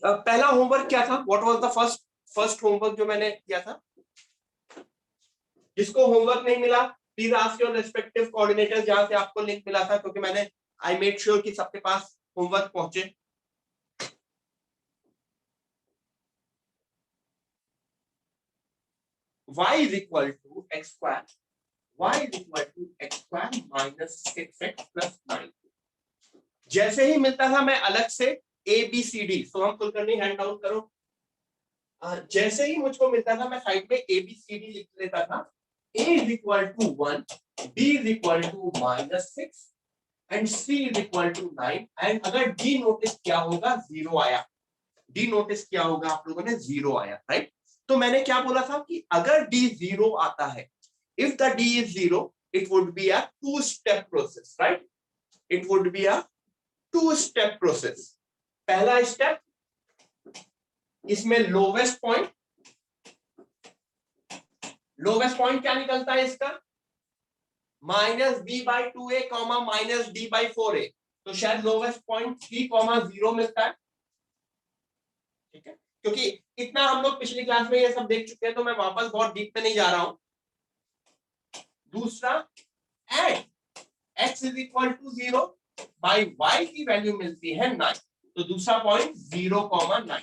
पहला होमवर्क क्या था? What was the first homework जो मैंने किया था? जिसको होमवर्क नहीं मिला, please ask your respective coordinators जहां से आपको लिंक मिला था, क्योंकि मैंने आई मेड श्योर कि सबके पास होमवर्क पहुंचे। y is equal to x square, y is equal to x square minus 6x plus 9। जैसे ही मिलता था मैं अलग से ए बी सी डी, तो हम कुलकर्णी हैंड डाउन करो। जैसे ही मुझको मिलता था मैं साइड में ए बी सी डी लिख लेता था। a is equal to 1, b is equal to minus 6 and c is equal to 9। And अगर d नोटिस किया होगा 0 आया, d नोटिस किया होगा आप लोगों ने 0 आया, राइट। तो मैंने क्या बोला था कि अगर d 0 आता है, if the d is 0 it would be a two step process, right? It would be a two step process। पहला स्टेप, इसमें लोवेस्ट पॉइंट क्या निकलता है इसका? Minus b by two a comma minus d by 4a। तो शायद lowest point 3,0 मिलता है, ठीक है। क्योंकि इतना हम लोग पिछली क्लास में ये सब देख चुके हैं, तो मैं वापस बहुत डीप पे नहीं जा रहा हूं। दूसरा, and x is equal to 0 by y की वैल्यू मिलती है 9। तो दूसरा पॉइंट 0,9।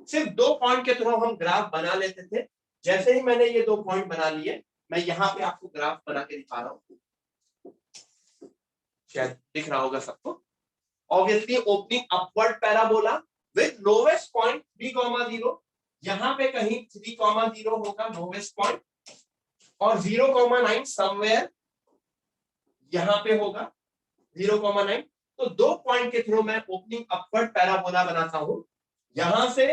सिर्फ दो पॉइंट के थ्रू हम ग्राफ बना लेते थे। जैसे ही मैंने ये दो पॉइंट बना लिए, मैं यहाँ पे आपको ग्राफ बना के दिखा रहा हूँ, शायद दिख रहा होगा सबको। Obviously opening upward parabola with lowest point 3,0। यहाँ पे कहीं 3,0 होगा लोवेस्ट पॉइंट, और 0,9 समवेयर यहाँ पे होगा 0,9। तो दो पॉइंट के थ्रू मैं ओपनिंग अपवर्ड पैराबोला बनाता हूं, यहां से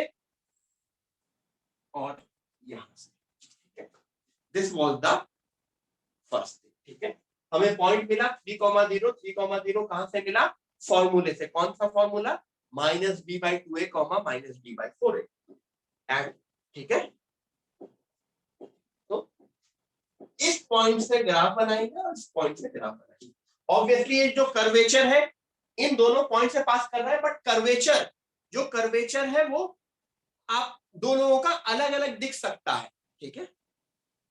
और यहां से, ठीक है। This was the first thing, ठीक है। हमें पॉइंट मिला 3,0। 3,0 कहां से मिला? फॉर्मूले से। कौन सा formula? Minus b by two a comma minus d by 4a। And ठीक है, तो इस पॉइंट से ग्राफ बनाएंगे और इस पॉइंट से ग्राफ बनाएंगे। ऑब्वियसली ये जो कर्वेचर है इन दोनों पॉइंट से पास कर रहा है, बट कर्वेचर, जो कर्वेचर है वो आप दो लोगों का अलग अलग दिख सकता है, ठीक है।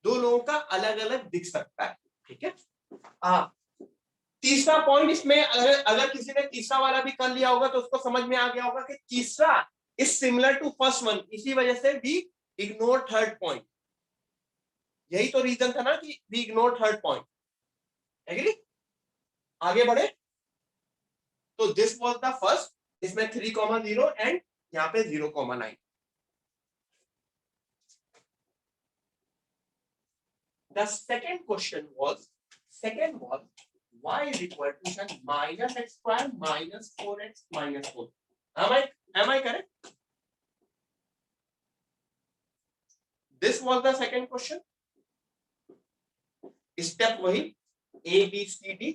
दो लोगों का अलग अलग दिख सकता है, ठीक है। तीसरा पॉइंट इसमें, अगर किसी ने तीसरा वाला भी कर लिया होगा तो उसको समझ में आ गया होगा कि तीसरा is similar to first one, इसी वजह से वी इग्नोर थर्ड पॉइंट। यही तो रीजन था ना कि we ignore third point. Agree? आगे बढ़े तो दिस वाज द फर्स्ट, इसमें 3,0 एंड यहाँ पे 0,9। The second question was y is equal to minus x square minus 4x minus 4। Am I correct? This was the second question। Step वही a b c d,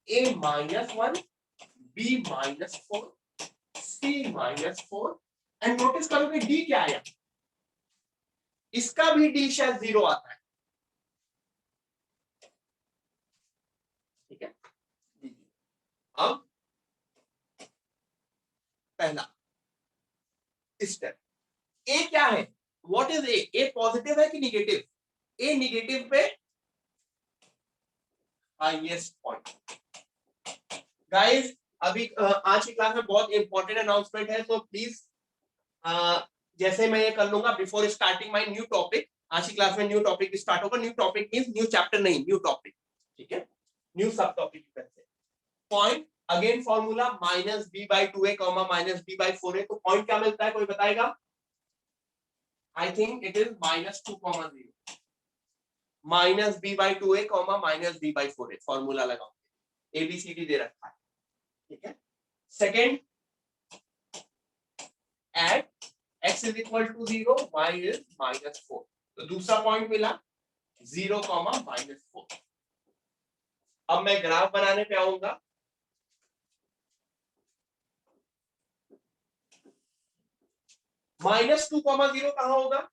a minus 1, b minus 4, c minus 4। And notice करो कि d क्या आया, इसका भी d शायद 0 आता है, ठीक है। अब पहला स्टेप, ए क्या है? What is A? A positive है कि निगेटिव? ए निगेटिव पे हाईएस्ट पॉइंट। गाइस अभी आज की क्लास में बहुत इंपॉर्टेंट अनाउंसमेंट है, तो प्लीज जैसे मैं ये कर लूंगा before starting my new topic. आज की क्लास में न्यू टॉपिक स्टार्ट होगा। New topic means new chapter नहीं, न्यू टॉपिक, ठीक है। New sub topic point again formula minus b by two a comma minus b by 4a। तो point क्या मिलता है, कोई बताएगा? I think it is minus 2,0 minus b by two a comma minus b by 4a। Formula लगाओ, A B C D दे रखा है, ठीक है। Second, at x is equal to 0, y is minus 4। तो दूसरा पॉइंट मिला 0 कॉमा माइनस 4। अब मैं ग्राफ बनाने पे आऊंगा। माइनस 2,0 कहां होगा?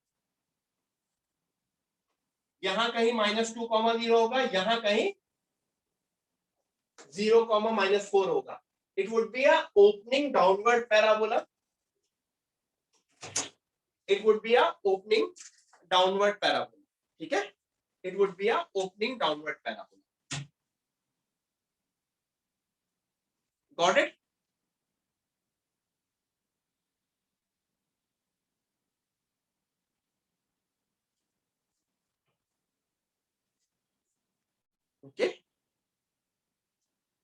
यहां कहीं माइनस 2,0 होगा, यहां कहीं 0 माइनस 4 होगा। It would be a opening downward parabola. It would be a opening downward parabola. ठीक है? It would be a opening downward parabola. Got it? Okay.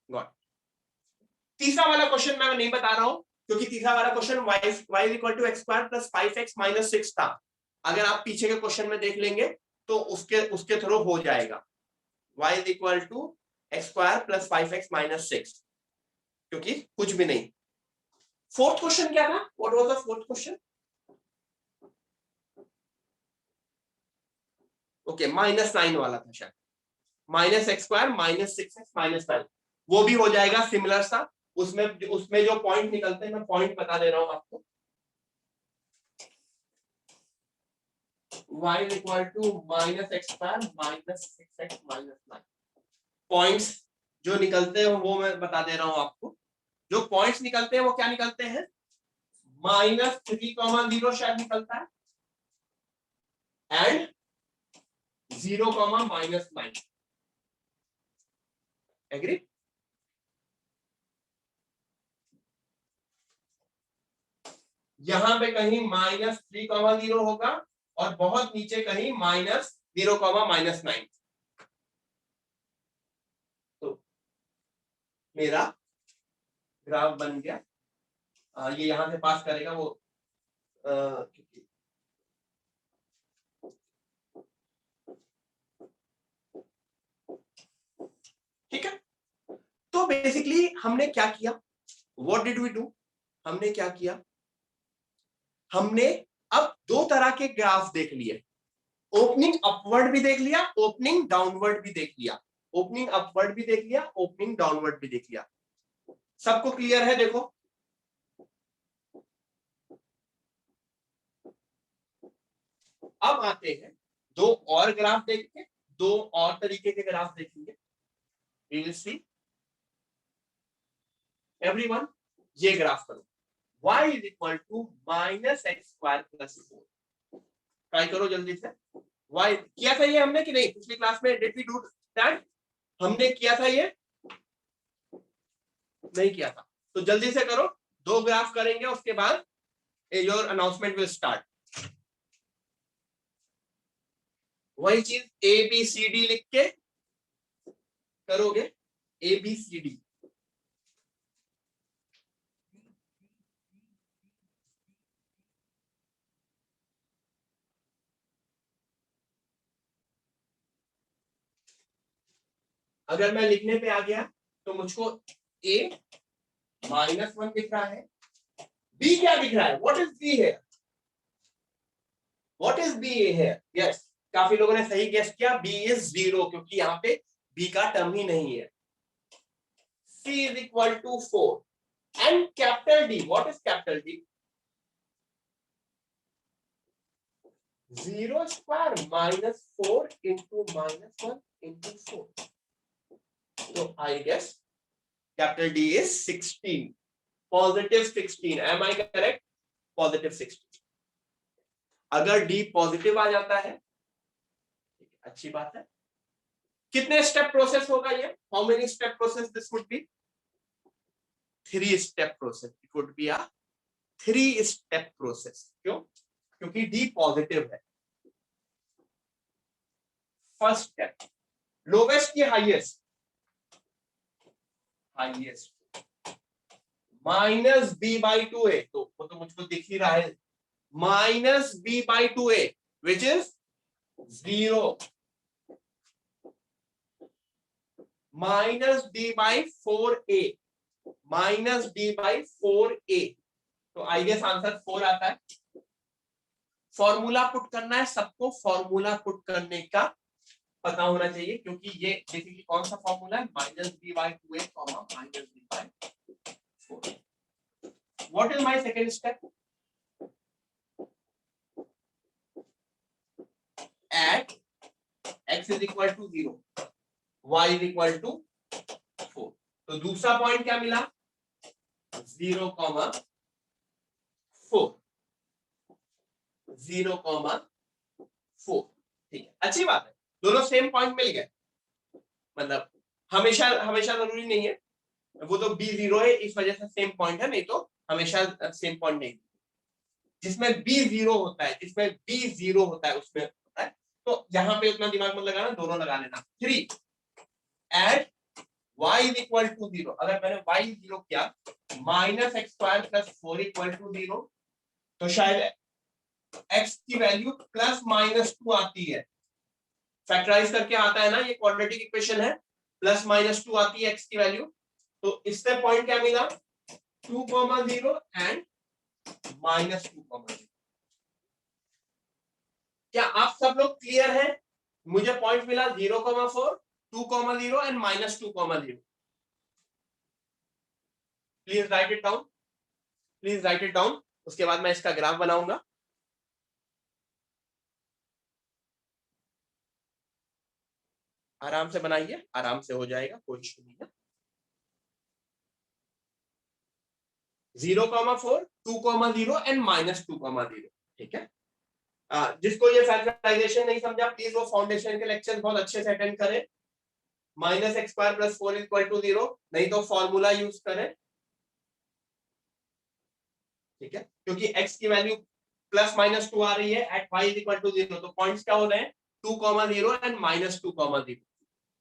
Got. तीसरा वाला क्वेश्चन मैं नहीं बता रहा हूं क्योंकि तीसरा वाला question y equal to x square plus 5x minus 6 था. अगर आप पीछे के क्वेश्चन में देख लेंगे तो उसके थ्रू हो जाएगा. y equal to x square plus 5x minus 6 क्योंकि कुछ भी नहीं. फोर्थ क्वेश्चन क्या था? What was the fourth question? Okay, -9 वाला था शायद. Minus x square minus 6x minus 9 वो भी हो जाएगा सिमिलर सा. उसमें जो पॉइंट निकलते हैं मैं पॉइंट बता दे रहा हूं आपको. y equal to minus x square minus 6x minus 9 points जो निकलते हैं वो मैं बता दे रहा हूं आपको. जो पॉइंट्स निकलते हैं वो क्या निकलते हैं? -3,0 शायद निकलता है एंड 0,-9. एग्री? यहां पे कहीं -3,0 होगा और बहुत नीचे कहीं -0,-9. तो मेरा ग्राफ बन गया. ये यहां से पास करेगा वो. ठीक है. तो बेसिकली हमने क्या किया? What did we do? हमने क्या किया? हमने अब दो तरह के ग्राफ देख लिए. ओपनिंग अपवर्ड भी देख लिया, ओपनिंग डाउनवर्ड भी देख लिया. ओपनिंग अपवर्ड भी देख लिया, ओपनिंग डाउनवर्ड भी देख लिया. सबको क्लियर है? देखो अब आते हैं दो और ग्राफ देखेंगे, दो और तरीके के ग्राफ देखेंगे. We will see. Everyone, ये ग्राफ करो. y is equal to minus x square plus 4. Try करो जल्दी से. y किया था ये हमने कि नहीं? पिछली क्लास में did we do that? हमने किया था ये? नहीं किया था. तो जल्दी से करो. दो ग्राफ करेंगे उसके बाद योर अनाउंसमेंट विल स्टार्ट. वही चीज ABCD लिख के करोगे. ABCD. अगर मैं लिखने पे आ गया तो मुझको A -1 दिख रहा है. B क्या दिख रहा है? व्हाट इज B है? व्हाट इज B है? यस, काफी लोगों ने सही गेस किया. B इज 0 क्योंकि यहाँ पे B का टर्म ही नहीं है. C is equal to 4 and capital D. What is capital D? 0 square -4 into -1 into 4. तो I guess capital D is 16. Positive 16. Am I correct? Positive 16. अगर D पॉजिटिव आ जाता है अच्छी बात है. कितने स्टेप प्रोसेस होगा ये? How many step process this would be? 3 step process. It would be a 3 step process. क्यों? क्योंकि D पॉजिटिव है. फर्स्ट स्टेप, लोवेस्ट की हाईएस्ट. Highest -b/2a. तो वो तो मुझको दिख ही रहा है. -b/2a which is 0. -d/4a. -d/4a. तो आई गेस आंसर 4 आता है. फॉर्मूला पुट करना है सबको. फॉर्मूला पुट करने का पता होना चाहिए क्योंकि ये बेसिकली कौन सा फॉर्मूला है? -b/2a, -b/4. What is my second step? At x is equal to 0, y is equal to 4. तो दूसरा पॉइंट क्या मिला? 0,4 0,4। ठीक है, अच्छी बात है, दोनों सेम पॉइंट मिल गए। मतलब हमेशा हमेशा जरूरी नहीं है, वो तो B0 है इस वजह से सेम पॉइंट है, नहीं तो हमेशा सेम पॉइंट नहीं। जिसमें B0 होता है, जिसमें B0 होता है उसमें होता है। तो यहाँ पे उतना दिमाग मत लगाना, दोनों लगा लेना। 3 at y is equal to 0, अगर मैंने y 0 किया -x² + 4 इक्वल टू 0, तो शायद x की वैल्यू +-2 आती है। फैक्टराइज करके आता है ना, ये क्वाड्रेटिक इक्वेशन है, +-2 आती है x की वैल्यू। तो इससे पॉइंट क्या मिला, 2,0 एंड -2,0। क्या आप सब लोग क्लियर हैं? मुझे पॉइंट मिला 0,4, 2,0 and -2,0। Please right it down, please right it down. उसके बाद मैं इसका ग्राफ बनाऊंगा। आराम से बनाइए, आराम से हो जाएगा, कोई इशू नहीं है। 0,4, 2,0 एंड -2,0। ठीक है, जिसको ये फैक्टराइजेशन नहीं समझा, प्लीज वो फाउंडेशन के लेक्चर बहुत अच्छे से अटेंड करें। -x² + 4 इक्वल टू 0, नहीं तो फॉर्मूला यूज करें। ठीक है, क्योंकि x की वैल्यू +-2 आ रही है at y is equal to 0, तो पॉइंट्स क्या हो रहे हैं, 2,0 एंड -2,0।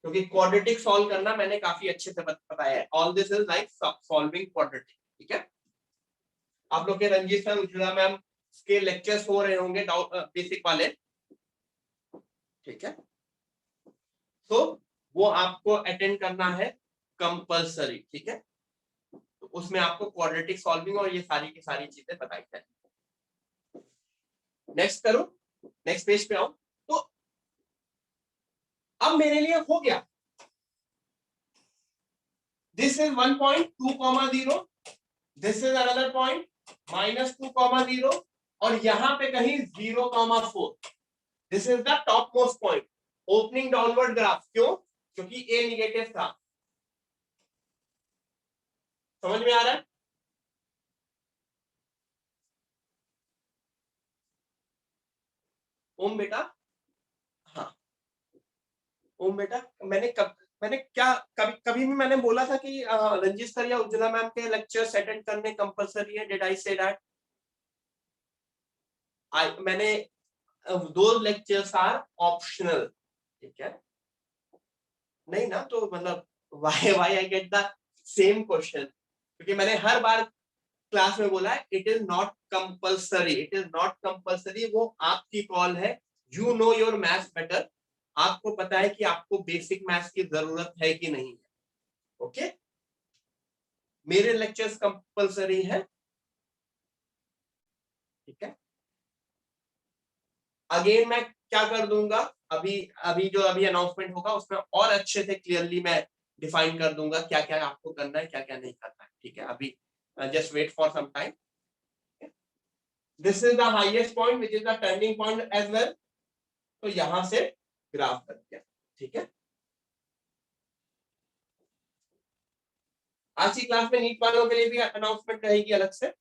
क्योंकि क्वाड्रेटिक सॉल्व करना मैंने काफी अच्छे से बताया है। All this is like solving quadratic. ठीक है, आप लोग के रंजीत सर, उज्ज्वला मैम के लेक्चर्स हो रहे होंगे बेसिक वाले। ठीक है, तो वो आपको अटेंड करना है कंपलसरी। ठीक है, तो उसमें आपको क्वाड्रेटिक सॉल्विंग और ये सारी की सारी चीजें बताई जाए। नेक्स्ट करो, नेक्स्ट पेज पे आओ। तो अब मेरे लिए हो गया, this is 1.2,0, this is another point -2,0, और यहां पे कहीं 0,4। This is the top most point, opening downward graph. क्यों? क्योंकि ए निगेटिव था। समझ में आ रहा है? ओम बेटा, हाँ ओम बेटा, मैंने क्या कभी कभी भी मैंने बोला था कि रंजीत सर या उज्ज्वला मैम के लेक्चर्स अटेंड करने कंपलसरी है? Did I say that? मैंने दो लेक्चर्स आर ऑप्शनल। ठीक है, नहीं ना, तो मतलब why why I get the same question? क्योंकि मैंने हर बार क्लास में बोला है, it is not compulsory, it is not compulsory. वो आपकी कॉल है, you know your maths better. आपको पता है कि आपको बेसिक मैथ्स की जरूरत है कि नहीं है। ओके, मेरे लेक्चर्स कंपलसरी है। ठीक है, अगेन मैं क्या कर दूंगा, अभी अभी जो अभी अनाउंसमेंट होगा उसमें और अच्छे से क्लियरली मैं डिफाइन कर दूंगा क्या क्या आपको करना है, क्या क्या नहीं करना है। ठीक है, अभी just wait for some time. This is the highest point which is the turning point as well. तो यहां से ग्राफ कर दिया। ठीक है, आज की क्लास में नीट वालों के लिए भी अनाउंसमेंट रहेगी अलग से।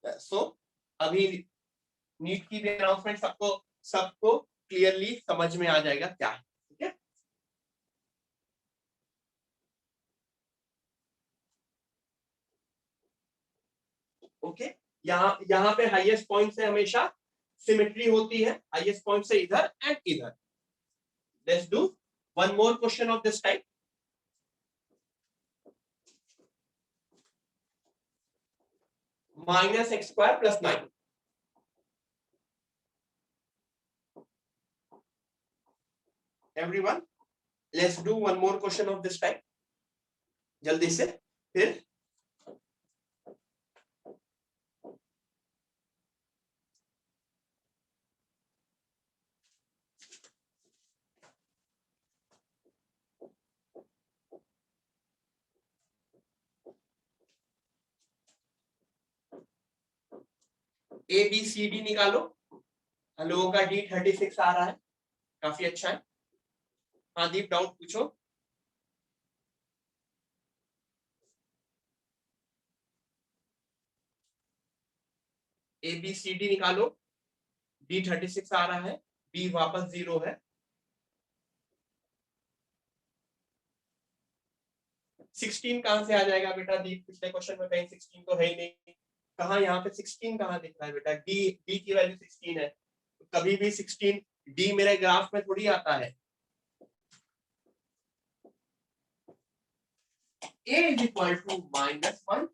सो अभी नीट की भी अनाउंसमेंट सबको सबको क्लियरली समझ में आ जाएगा क्या है। ठीक है, ओके, यहाँ यहाँ पे हाईएस्ट पॉइंट से हमेशा सिमेट्री होती है, हाईएस्ट पॉइंट से इधर एंड इधर। Let's do one more question of this type. -x² + 9। Everyone, let's do one more question of this type, जल्दी से। फिर ABCD निकालो। हम लोगों का D36 आ रहा है, काफी अच्छा है। हाँ दीप, डाउट पूछो। ABCD निकालो, D 36 आ रहा है, B वापस 0 है, 16 कहां से आ जाएगा बेटा? डी पिछले क्वेश्चन में कहीं 16 तो है ही नहीं, कहां यहाँ पे 16 कहां दिख रहा है बेटा? डी की वैल्यू 16 है, तो कभी भी 16 डी मेरे ग्राफ में थोड़ी आता है। A is equal to -1,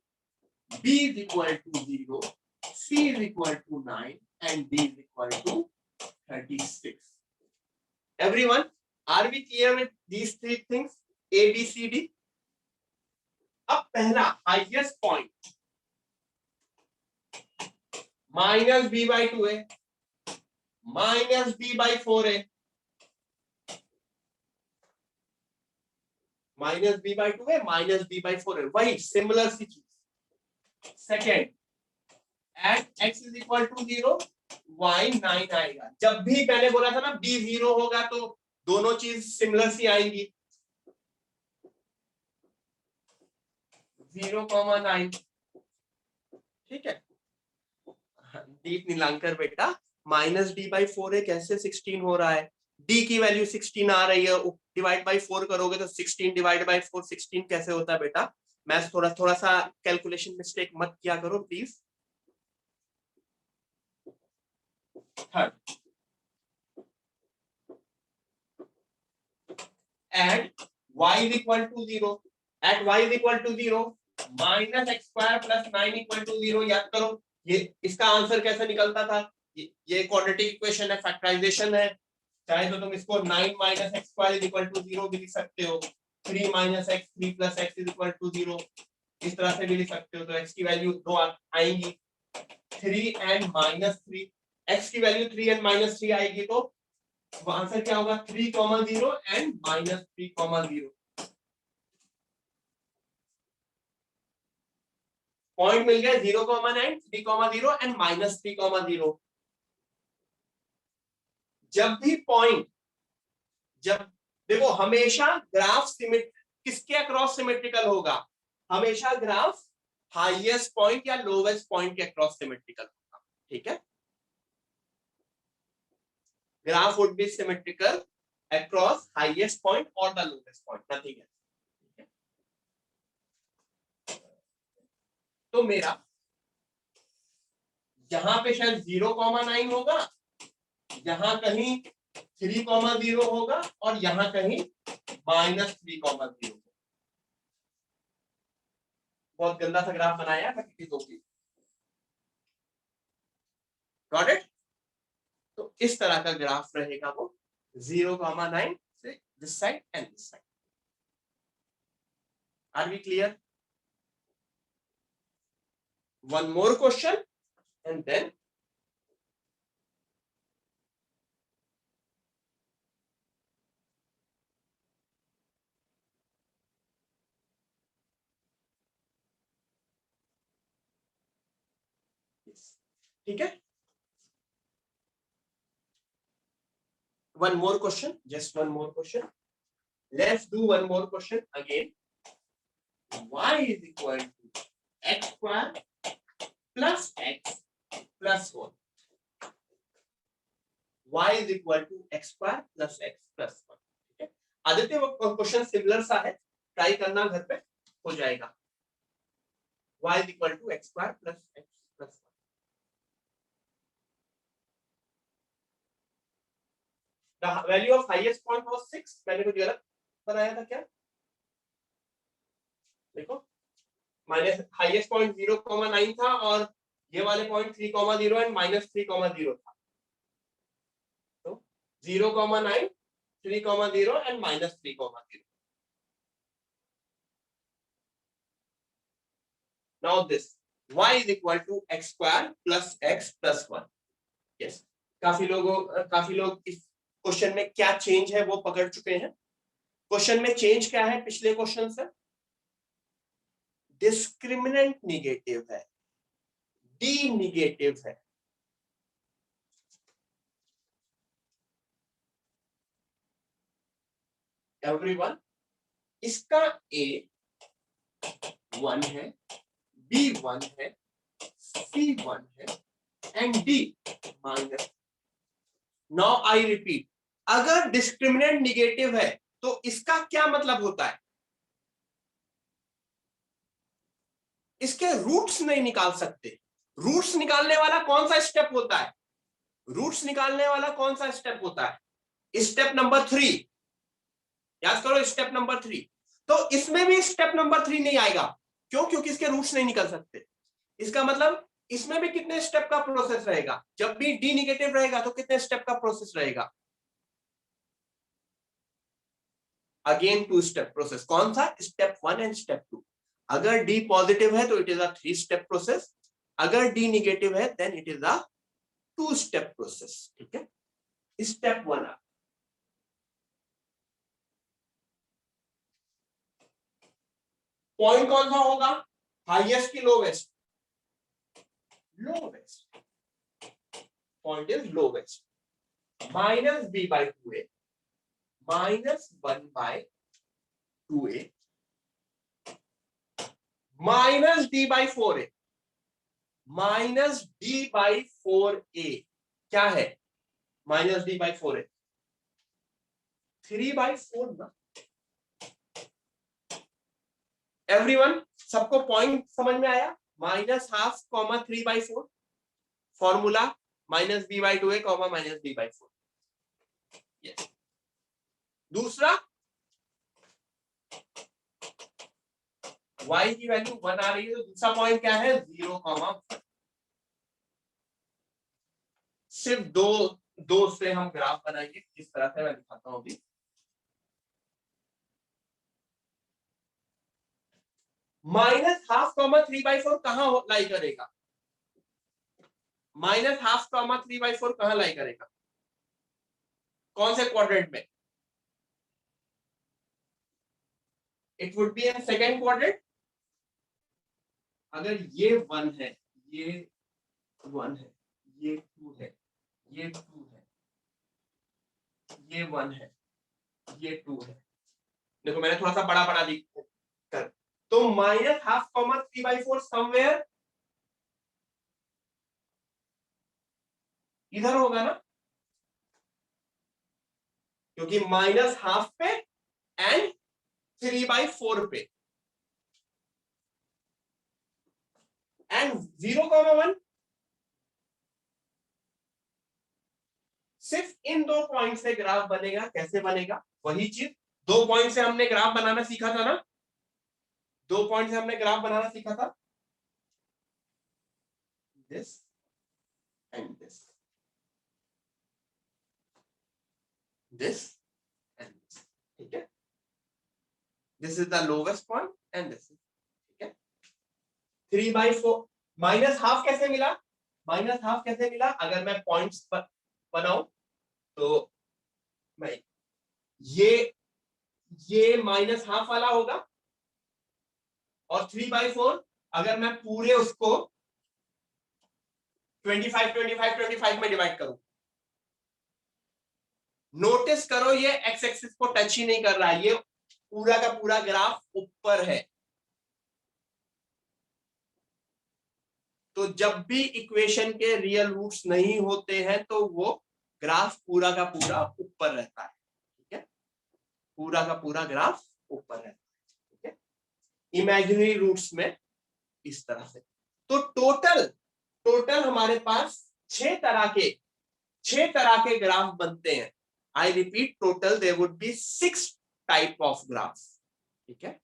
B is equal to 0, C is equal to 9 and D is equal to 36. Everyone, are we clear with these three things? A, B, C, D. अब पहला highest point -b/2a -b/4a -b/2a -b/4a, वही similar सी चीज। Second, at x is equal to 0 y 9 आएगा। जब भी मैंने बोला था ना b 0 होगा तो दोनों चीज सिमिलर सी आएंगी, 0,9, ठीक है। दीप नीलांकर बेटा, -d/4a कैसे 16 हो रहा है? d की वैल्यू 16 आ रही है, डिवाइड बाय 4 करोगे तो 16 डिवाइड बाय 4 16 कैसे होता है बेटा? मैं थोड़ा सा कैलकुलेशन मिस्टेक मत किया करो please. Third, at y is equal to 0, at y is equal to 0 -x² + 9 = 0। याद करो ये इसका आंसर कैसे निकलता था? ये क्वाड्रेटिक इक्वेशन है, फैक्टराइजेशन है, चाहे तो तुम इसको 9 - x² = 0 भी लिख सकते हो, 3 - x 3 + x = 0 इस तरह से भी लिख सकते हो। तो x की वैल्यू 2 आएंगी, 3 and -3, x की वैल्यू 3 and -3 आएगी तो आंसर क्या होगा? 3,0 and -3,0। पॉइंट मिल गया 0,9, 3,0 and -3,0। जब भी पॉइंट, जब देखो हमेशा ग्राफ किसके अक्रॉस सिमेट्रिकल होगा? हमेशा ग्राफ हाईएस्ट पॉइंट या लोवेस्ट पॉइंट के अक्रॉस सिमेट्रिकल होगा, ठीक है। Graph would be symmetrical across highest point और the lowest point, nothing else. तो मेरा यहां पे शायद 0,9 होगा, यहां कहीं 3,0 होगा और यहां कहीं -3,0। बहुत गंदा सा ग्राफ बनाया है, गॉट इट? तो इस तरह का ग्राफ रहेगा वो, 0,9 से this side and this side. Are we clear? One more question and then ठीक है। One more question, just one more question. Let's do one more question again. Y is equal to x² plus x plus 1. Y is equal to x² plus x plus 1. ठीक है। आदित्य वो question similar सा है, try करना घर पे, हो जाएगा। Y is equal to x² plus x plus 1. The value of highest point was 6. मैंने कुछ गलत बनाया था क्या? देखो, माइनस हाईएस्ट पॉइंट 0,9 था और ये वाले पॉइंट 3,0 एंड -3,0 था। तो 0,9, 3,0 and -3,0। Now this y is equal to x² plus x plus 1. Yes. काफी लोग इस क्वेश्चन में क्या चेंज है वो पकड़ चुके हैं। क्वेश्चन में चेंज क्या है पिछले क्वेश्चन से? डिस्क्रिमिनेंट निगेटिव है, डी निगेटिव है। एवरीवन, इसका a 1 है, b 1 है, c 1 है and D minus. Now I repeat, अगर डिस्क्रिमिनेंट निगेटिव है तो इसका क्या मतलब होता है? इसके रूट्स नहीं निकाल सकते। रूट्स निकालने वाला कौन सा स्टेप होता है? रूट्स निकालने वाला कौन सा स्टेप होता है? स्टेप नंबर 3, याद करो, स्टेप नंबर 3। तो इसमें भी स्टेप नंबर 3 नहीं आएगा। क्यों? क्योंकि इसके रूट्स नहीं निकल सकते। इसका मतलब इसमें भी कितने स्टेप का प्रोसेस रहेगा? जब भी डी निगेटिव रहेगा तो कितने स्टेप का प्रोसेस रहेगा? Again 2 step process. कौन सा? Step 1 and step 2। अगर डी पॉजिटिव है तो it is a 3 step process, अगर डी निगेटिव है then it is a 2 step process. ठीक है, स्टेप 1 पॉइंट कौन सा होगा? हाईएस्ट की lowest? Lowest. Point is lowest. Minus b by 2a minus 1 by 2a minus d by 4a minus d by 4a क्या है? Minus d by 4a 3/4 ना। Everyone, सबको पॉइंट समझ में आया? Minus half comma 3/4 formula minus b by 2a comma minus d by 4। Yes. दूसरा, y की value 1 आ रही है तो दूसरा पॉइंट क्या है? 0,1। सिर्फ दो से हम ग्राफ बनाएंगे। किस तरह से मैं दिखाता हूं अभी। माइनस हाफ कॉमा 3/4 कहां लाई करेगा? माइनस हाफ कॉमा 3/4 कहां लाई करेगा? कौन से क्वाड्रेंट में? It would be in second quadrant. अगर ये 1 है, ये 1 है, ये 2 है, ये 2 है, ये 1 है, ये 2 है। देखो मैंने थोड़ा सा बड़ा बड़ा लिख कर, तो माइनस हाफ कॉमा 3/4 समवेयर इधर होगा ना, क्योंकि माइनस हाफ पे एंड 3/4 पे एंड 0,1 सिर्फ इन 2 पॉइंट से ग्राफ बनेगा। कैसे बनेगा? वही चीज 2 पॉइंट से हमने ग्राफ बनाना सीखा था ना, 2 पॉइंट से हमने ग्राफ बनाना सीखा था, this and this, this and this. ठीक है, this is the lowest point and this. ठीक है, 3/4 माइनस हाफ कैसे मिला? माइनस हाफ कैसे मिला? अगर मैं पॉइंट्स बनाऊं तो मैं ये माइनस हाफ वाला होगा और 3/4 अगर मैं पूरे उसको 25 में डिवाइड करूं, नोटिस करो ये एक्स एक्सिस को टच ही नहीं कर रहा है, ये पूरा का पूरा ग्राफ ऊपर है। तो जब भी इक्वेशन के रियल रूट्स नहीं होते हैं तो वो ग्राफ पूरा का पूरा ऊपर रहता है। ठीक है, पूरा का पूरा ग्राफ ऊपर रहता है। ठीक है, इमेजिनरी रूट्स में इस तरह से। तो टोटल हमारे पास 6 तरह के ग्राफ बनते हैं। I repeat, total there would be 6 type of graph. ठीक है,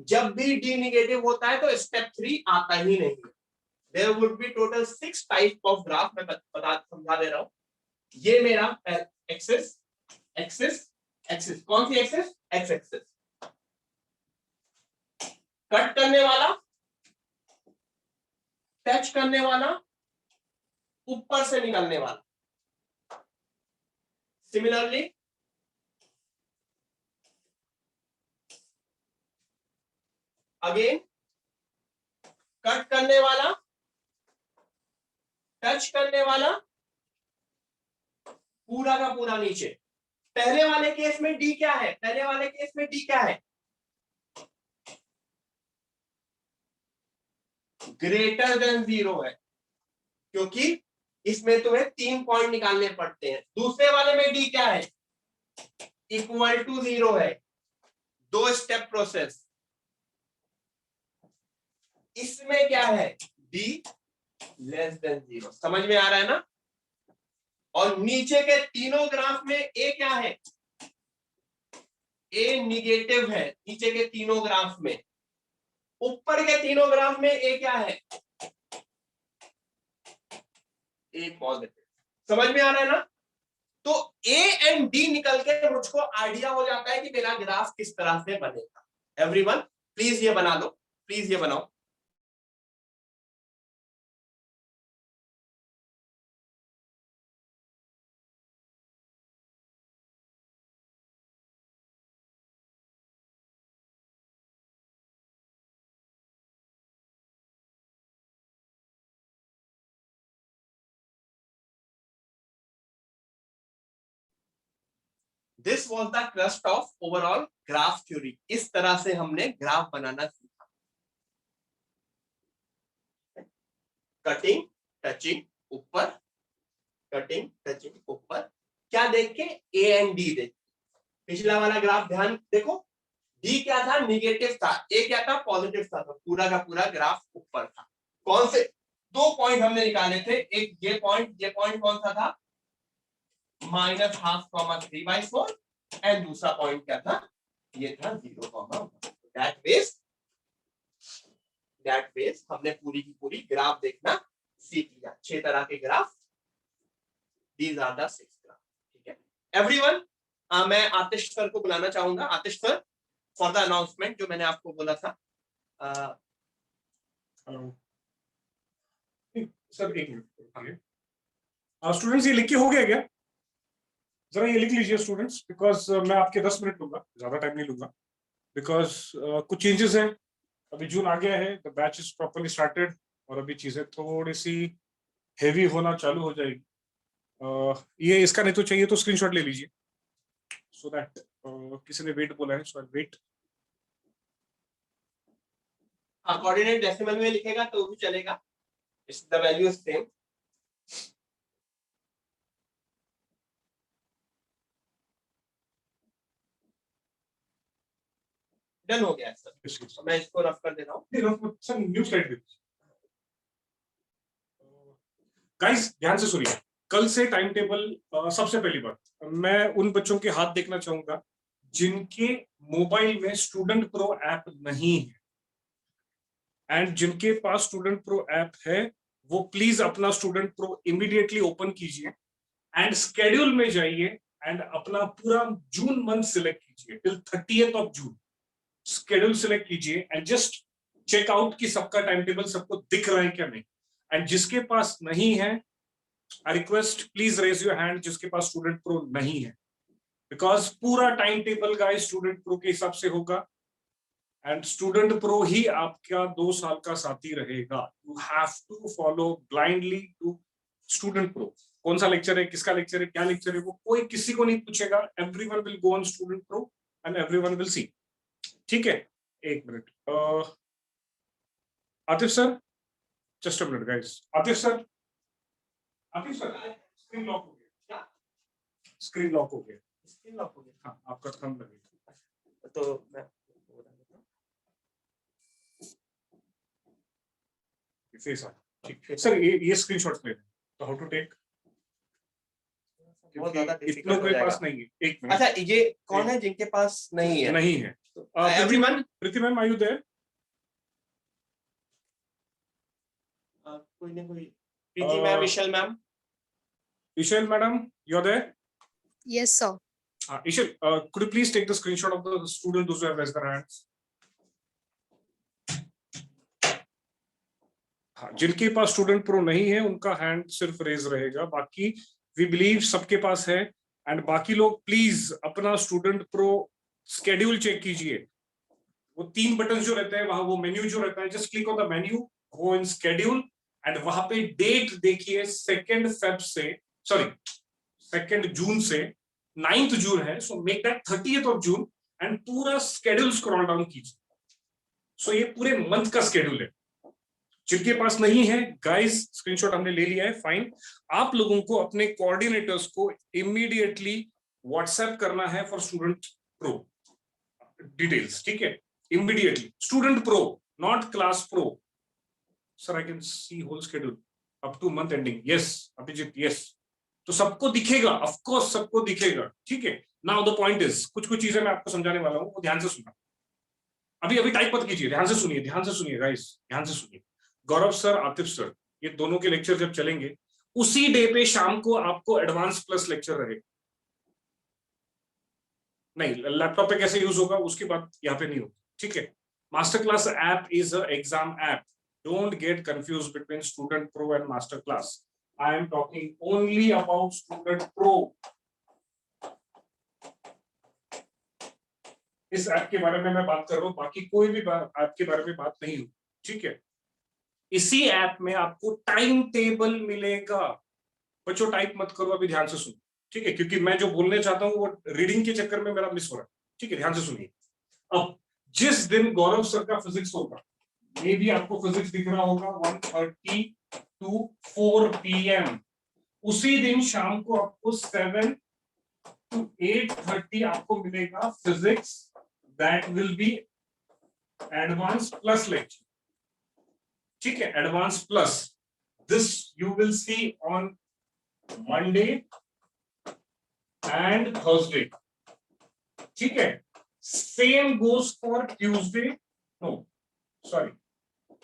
जब भी डी निगेटिव होता है तो स्टेप 3 आता ही नहीं है। There would be total 6 type of graph. मैं समझा दे रहा हूं। ये मेरा एक्सिस एक्सिस एक्सिस, कौन सी एक्सिस? X axis. कट करने वाला, टच करने वाला, ऊपर से निकलने वाला। सिमिलरली अगेन कट करने वाला, टच करने वाला, पूरा का पूरा नीचे। पहले वाले केस में डी क्या है? पहले वाले केस में डी क्या है? ग्रेटर देन 0 है, क्योंकि इसमें तुम्हें 3 पॉइंट निकालने पड़ते हैं। दूसरे वाले में डी क्या है, इक्वल टू 0 है, 2 स्टेप प्रोसेस। इसमें क्या है, डी लेस देन 0। समझ में आ रहा है ना? और नीचे के तीनों ग्राफ में ए क्या है, ए निगेटिव है नीचे के तीनों ग्राफ में। ऊपर के तीनों ग्राफ में ए क्या है, ए पॉजिटिव। समझ में आ रहा है ना? तो ए एंड डी निकल के मुझको आइडिया हो जाता है कि मेरा ग्राफ किस तरह से बनेगा। एवरीवन प्लीज ये बना लो, प्लीज ये बनाओ। This was the crust of overall graph theory. इस तरह से हमने ग्राफ बनाना सीखा। कटिंग टचिंग ऊपर, कटिंग टचिंग ऊपर, क्या देख के, ए एंड डी देख। पिछला वाला ग्राफ ध्यान देखो, डी क्या था, निगेटिव था, ए क्या था, पॉजिटिव था, तो पूरा का पूरा ग्राफ ऊपर था। कौन से 2 पॉइंट हमने निकाले थे, एक ये पॉइंट कौन सा था, -12, 3/4, एंड दूसरा पॉइंट क्या था, ये था 0, दैट वेज हमने पूरी की पूरी ग्राफ देखना सीख लिया। 6 तरह के graph, these are the 6 graph. ठीक है एवरीवन, मैं आतिश सर को बुलाना चाहूंगा। Atish sir, for the announcement जो मैंने आपको बोला था। सर एक मिनट, स्टूडेंट्स ये लिख के हो गया क्या? जरा ये लिख लीजिए स्टूडेंट्स, बिकॉज मैं आपके 10 मिनट लूंगा, ज्यादा टाइम नहीं लूंगा, बिकॉज कुछ चेंजेस हैं। अभी जून आ गया है, the batch is properly started, और अभी चीजें थोड़ी सी हेवी होना चालू हो जाएगी। ये इसका नहीं तो चाहिए तो स्क्रीनशॉट ले लीजिए, सो दैट किसी ने वेट बोला है, सो आई वेट। कोऑर्डिनेट डेसिमल में लिखेगा तो भी चलेगा, it's the value is same. Done हो गया सर, मैं इसको रफ कर दे रहा हूँ। सर न्यू स्लाइड दे दीजिए। गाइस ध्यान से सुनिए, कल से टाइम टेबल। सबसे पहली बात, मैं उन बच्चों के हाथ देखना चाहूंगा जिनके मोबाइल में स्टूडेंट प्रो ऐप नहीं है, एंड जिनके पास स्टूडेंट प्रो ऐप है वो प्लीज अपना स्टूडेंट प्रो इमीडिएटली ओपन कीजिए एंड स्केड्यूल में जाइए एंड अपना पूरा जून मंथ सिलेक्ट कीजिए till 30th of June। Schedule select कीजिए एंड जस्ट चेक आउट कि सबका टाइम टेबल सबको दिख रहा है क्या नहीं। एंड जिसके पास नहीं है, I request please raise your hand जिसके पास स्टूडेंट प्रो नहीं है, बिकॉज पूरा टाइम टेबल का स्टूडेंट प्रो के हिसाब से होगा एंड स्टूडेंट प्रो ही आपका 2 साल का साथी रहेगा। You have to follow blindly to student pro. कौन सा लेक्चर है, किसका लेक्चर है, क्या लेक्चर है, वो कोई किसी को नहीं पूछेगा। Everyone will go on student pro and everyone will see. ठीक है, एक minute. Atif sir, just a minute guys. Atif sir, screen lock हो गया, स्क्रीन लॉक हो गया, स्क्रीन लॉक हो गया। हाँ आपका थंब लगेगा तो मैं फेस आ। ठीक सर, ये स्क्रीनशॉट ले लें। तो हाउ टू टेक, बहुत ज्यादा इतनों डिफिकल्ट हो के जाएगा। पास नहीं है। एक मिनट। अच्छा ये कौन है जिनके पास नहीं है? नहीं है। Everyone, Preeti ma'am are you there? कोई नहीं, कोई Preeti ma'am, Ishal ma'am. Ishal madam, you are there? Yes, sir. Ishal, could you please take the screenshot of the student those who have raised their hands? जिनके पास स्टूडेंट प्रो नहीं है उनका hand सिर्फ raise रहेगा, बाकी वी बिलीव सबके पास है। एंड बाकी लोग प्लीज अपना स्टूडेंट प्रो स्केड्यूल चेक कीजिए। वो 3 बटन जो रहते हैं वहां, वो मेन्यू जो रहता है, just click on the menu, go in schedule and वहां पे डेट देखिए 2 जून से 9th जून है, so make that 30th of June and पूरा स्केड्यूल स्क्रॉल डाउन कीजिए। सो ये पूरे मंथ का स्केड्यूल है। जिनके पास नहीं है गाइस, स्क्रीनशॉट हमने ले लिया है, फाइन। आप लोगों को अपने कोऑर्डिनेटर्स को इमीडिएटली व्हाट्सएप करना है फॉर स्टूडेंट प्रो डिटेल्स, ठीक है, immediately. Student pro, not class pro. Sir I can see whole schedule up to month ending. Yes Abhijit, yes. तो सबको दिखेगा, ऑफ कोर्स सबको दिखेगा, ठीक है। नाउ द पॉइंट इज, कुछ कुछ चीजें मैं आपको समझाने वाला हूं, वो ध्यान से सुनना। अभी अभी टाइप मत कीजिए, ध्यान से सुनिए, ध्यान से सुनिए गाइस, ध्यान से सुनिए। गौरव सर, आतिफ सर, ये दोनों के लेक्चर जब चलेंगे उसी डे पे शाम को आपको एडवांस प्लस लेक्चर रहेगा। नहीं, लैपटॉप पे कैसे यूज होगा उसकी बात यहाँ पे नहीं होगी, ठीक है। Master class app is a exam app. Don't get confuse between student pro and master class. I am talking only about student pro. इस ऐप के बारे में मैं बात कर रहा हूं, बाकी कोई भी ऐप के बारे में बात नहीं हुई, ठीक है। इसी ऐप में आपको टाइम टेबल मिलेगा। बच्चों टाइप मत करो, अभी ध्यान से सुनो, ठीक है, क्योंकि मैं जो बोलने चाहता हूँ वो रीडिंग के चक्कर में मेरा मिस हो रहा है, ठीक है, ध्यान से सुनिए। अब जिस दिन गौरव सर का फिजिक्स होगा, मे भी आपको फिजिक्स दिख रहा होगा 1:30 to 4 PM, उसी दिन शाम को आपको 7 to 8:30 आपको मिलेगा physics. That will be advance plus lecture, ठीक है, advance plus. This you will see on Monday and Thursday, ठीक है। Same goes for Tuesday, no sorry,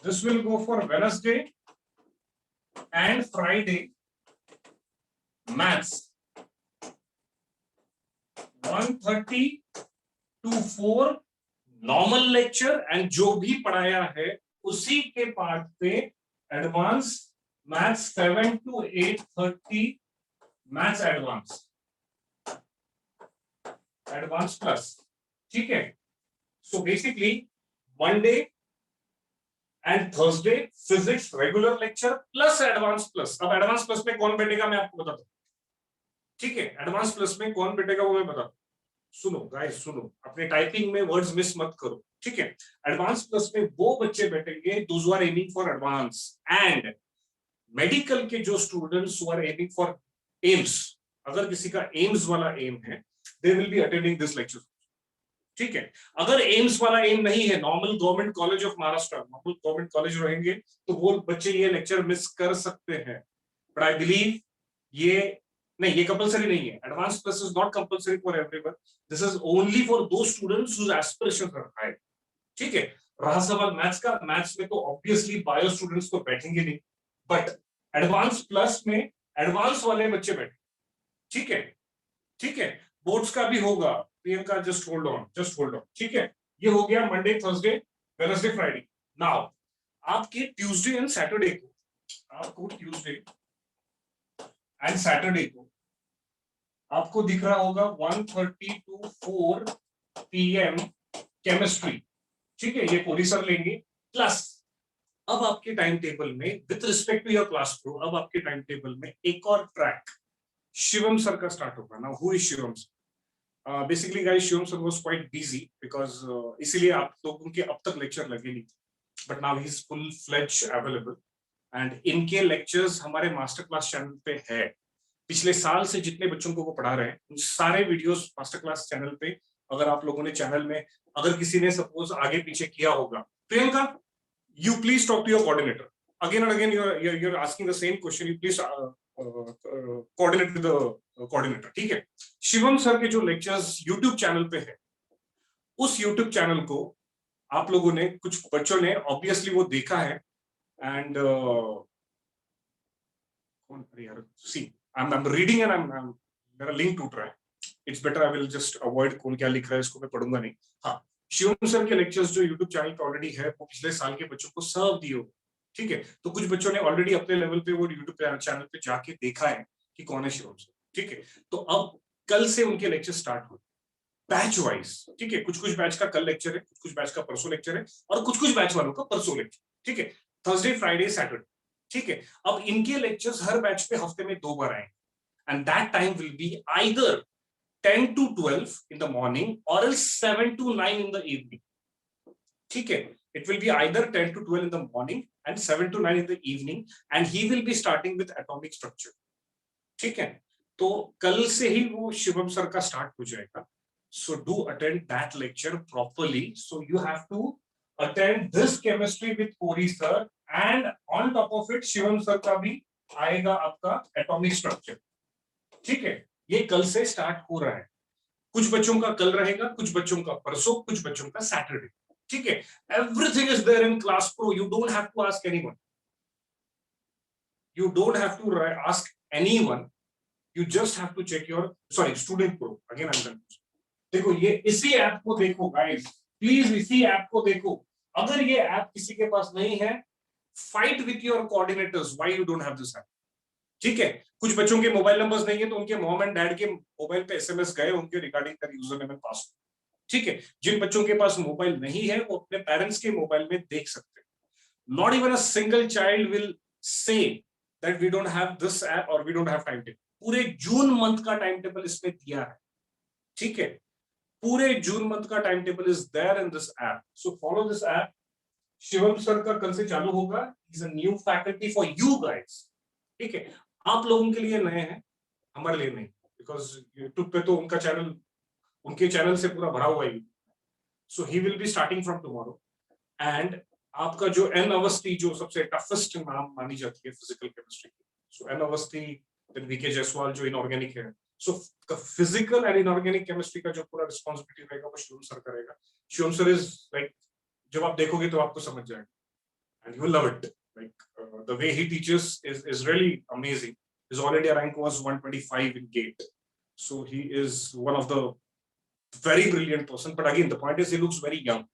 this will go for Wednesday and Friday. Maths 1:30 to 4 normal lecture, and जो भी पढ़ाया है उसी के पार्ट पे advance maths 7 to 8:30 maths advance plus, ठीक है। So basically Monday and Thursday physics regular lecture plus advance plus. अब एडवांस प्लस में कौन बैठेगा मैं आपको बताता हूं, ठीक है। एडवांस प्लस में कौन बैठेगा वो मैं बताता हूं। सुनो गाइस, सुनो, अपने टाइपिंग में वर्ड्स मिस मत करो, ठीक है। एडवांस प्लस में वो बच्चे बैठेंगे those who are aiming for advance, and medical के जो students who are aiming for AIIMS, अगर किसी का एम्स वाला एम है, they will be attending this lecture, ठीक है। अगर एम्स वाला एम नहीं है, normal government college of Maharashtra, normal government college रहेंगे, तो वो बच्चे ये लेक्चर मिस कर सकते हैं। बट आई बिलीव ये नहीं, ये कंपलसरी नहीं है। Advance plus is not compulsory for everyone, this is only for those students whose aspirations are high, ठीक है। रहा सवाल मैथ्स का, मैथ्स में तो ऑब्वियसली बायो स्टूडेंट्स तो बैठेंगे नहीं, बट एडवांस प्लस में एडवांस वाले बच्चे बैठे, ठीक है, ठीक है। बोर्ड्स का भी होगा, Priyanka just hold on, just hold on, ठीक है। ये हो गया Monday, Thursday, Wednesday, Friday. Now आपके ट्यूसडे एंड सैटरडे को, आपको ट्यूसडे एंड सैटरडे को आपको दिख रहा होगा 1:30 to 4 PM केमिस्ट्री, ठीक है, ये कोरी सर लेंगे। प्लस अब आपके टाइम टेबल में with respect to your class pro, अब आपके टाइम टेबल में एक और ट्रैक शिवम सर का स्टार्ट होगा। Now who is Shivam sir? Basically guys, Shivam sir was quite busy because इसीलिए आप लोगों के अब तक लेक्चर लगे नहीं, but now he is full fledge available, and इनके लेक्चर्स हमारे मास्टर क्लास चैनल पे है। पिछले साल से जितने बच्चों को वो पढ़ा रहे हैं उन सारे वीडियोस मास्टर क्लास चैनल पे, अगर आप लोगों ने चैनल में, अगर किसी ने सपोज आगे पीछे किया होगा, Priyanka you please talk to your coordinator again and again, you're asking the same question, you please coordinate with the coordinator, ठीक है। शिवम सर के जो लेक्चर्स यूट्यूब चैनल पे है, उस यूट्यूब चैनल को आप लोगों ने, कुछ बच्चों ने ऑब्वियसली वो देखा है, and C I'm reading and I'm मेरा लिंक टूट रहा है, it's better I will just avoid कौन क्या लिख रहा है, इसको मैं पढ़ूंगा नहीं। हाँ, शिवम सर के लेक्चर्स जो यूट्यूब चैनल पे ऑलरेडी है, वो पिछले साल के बच्चों को सर्व दिए हो, ठीक है। तो कुछ बच्चों ने ऑलरेडी अपने लेवल पे वो यूट्यूब चैनल पे जाके देखा है कि कौन है शिवम सर, ठीक है। तो अब कल से उनके लेक्चर स्टार्ट हुए बैच वाइज, ठीक है। कुछ कुछ बैच का कल लेक्चर है, कुछ कुछ बैच का परसों लेक्चर है, और कुछ कुछ बैच वालों का परसों लेक्चर, ठीक है, थर्सडे, फ्राइडे, सैटरडे, ठीक है। अब इनके लेक्चर्स हर बैच पे हफ्ते में 2 बार आएंगे, and that time will be either 10 to 12 in the morning or else 7 to 9 in the evening, ठीक है। It will be either 10 to 12 in the morning and 7 to 9 in the evening, and he will be starting with atomic structure. ठीक है, तो कल से ही वो Shivam sir का start हो जाएगा. So do attend that lecture properly. So you have to attend this chemistry with Kori sir, and on top of it Shivam sir का भी आएगा आपका atomic structure. ठीक है, ये कल से स्टार्ट हो रहा है. कुछ बच्चों का कल रहेगा, कुछ बच्चों का परसों, कुछ बच्चों का सैटरडे. ठीक है, everything is there in class pro. You don't have to ask anyone. You don't have to ask anyone. You just have to check your student pro. Again I'm confused. देखो ये इसी ऐप को देखो guys, please इसी app को देखो. अगर ये ऐप किसी के पास नहीं है, fight with your coordinators why you don't have this app. ठीक है, कुछ बच्चों के मोबाइल नंबर्स नहीं है तो उनके मॉम एंड डैड के मोबाइल पे एसएमएस गए उनके रिगार्डिंग कर यूजर नेम एंड पासवर्ड. ठीक है, जिन बच्चों के पास मोबाइल नहीं है वो अपने पेरेंट्स के मोबाइल में देख सकते हैं. Not even a single child will say that we don't have this app और we don't have time table. पूरे जून मंथ का टाइम टेबल इसमें दिया है. ठीक है, पूरे जून मंथ का time table is there in this app. So follow this app. Shivam sir का कल से चालू होगा. Is a new faculty for you guys. ठीक है, आप लोगों के लिए नए हैं, हमारे लिए नहीं, बिकॉज यूट्यूब पे तो उनके चैनल से पूरा भरा हुआ है. So he will be starting from tomorrow. And आपका जो एन अवस्थी जो सबसे टफेस्ट नाम मानी जाती है फिजिकल केमिस्ट्री की, so N Awasthi, then VK Jaiswal जो इनऑर्गेनिक है. So physical and inorganic chemistry का जो पूरा रिस्पॉन्सिबिलिटी रहेगा वो शिवम सर करेगा. शिवम सर इज लाइक, जब आप देखोगे तो आपको समझ जाएगा and you will love it. Like the way he teaches is really amazing. His already rank was 125 in GATE, so he is one of the very brilliant person. But again, the point is he looks very young.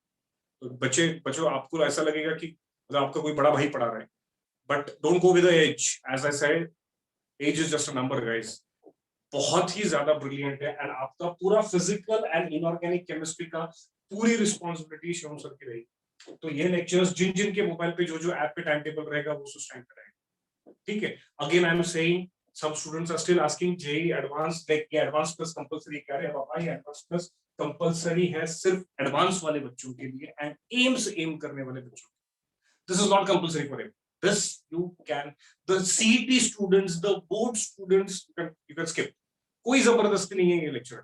तो बच्चों आपको ऐसा लगेगा कि मतलब आपका कोई बड़ा भाई पढ़ा रहा है, but don't go with the age. As I said, age is just a number, guys. बहुत ही ज्यादा ब्रिलियंट है एंड आपका पूरा फिजिकल एंड इनऑर्गेनिक केमिस्ट्री का पूरी रिस्पॉन्सिबिलिटी शिवम सर की रहेगी. तो ये लेक्चर्स जिन के मोबाइल पे जो ऐप पे टाइम टेबल रहेगा वो उस टाइम पे रहेगा. ठीक है, again I am saying some students are still asking JEE advanced, like ये advanced plus compulsory क्या है बाबा. ये advanced plus compulsory है सिर्फ एडवांस वाले बच्चों के लिए एंड एम्स एम करने वाले बच्चों. This is not compulsory for everyone. This you can, the CET students, the board students, you can skip. कोई जबरदस्ती नहीं है ये लेक्चर.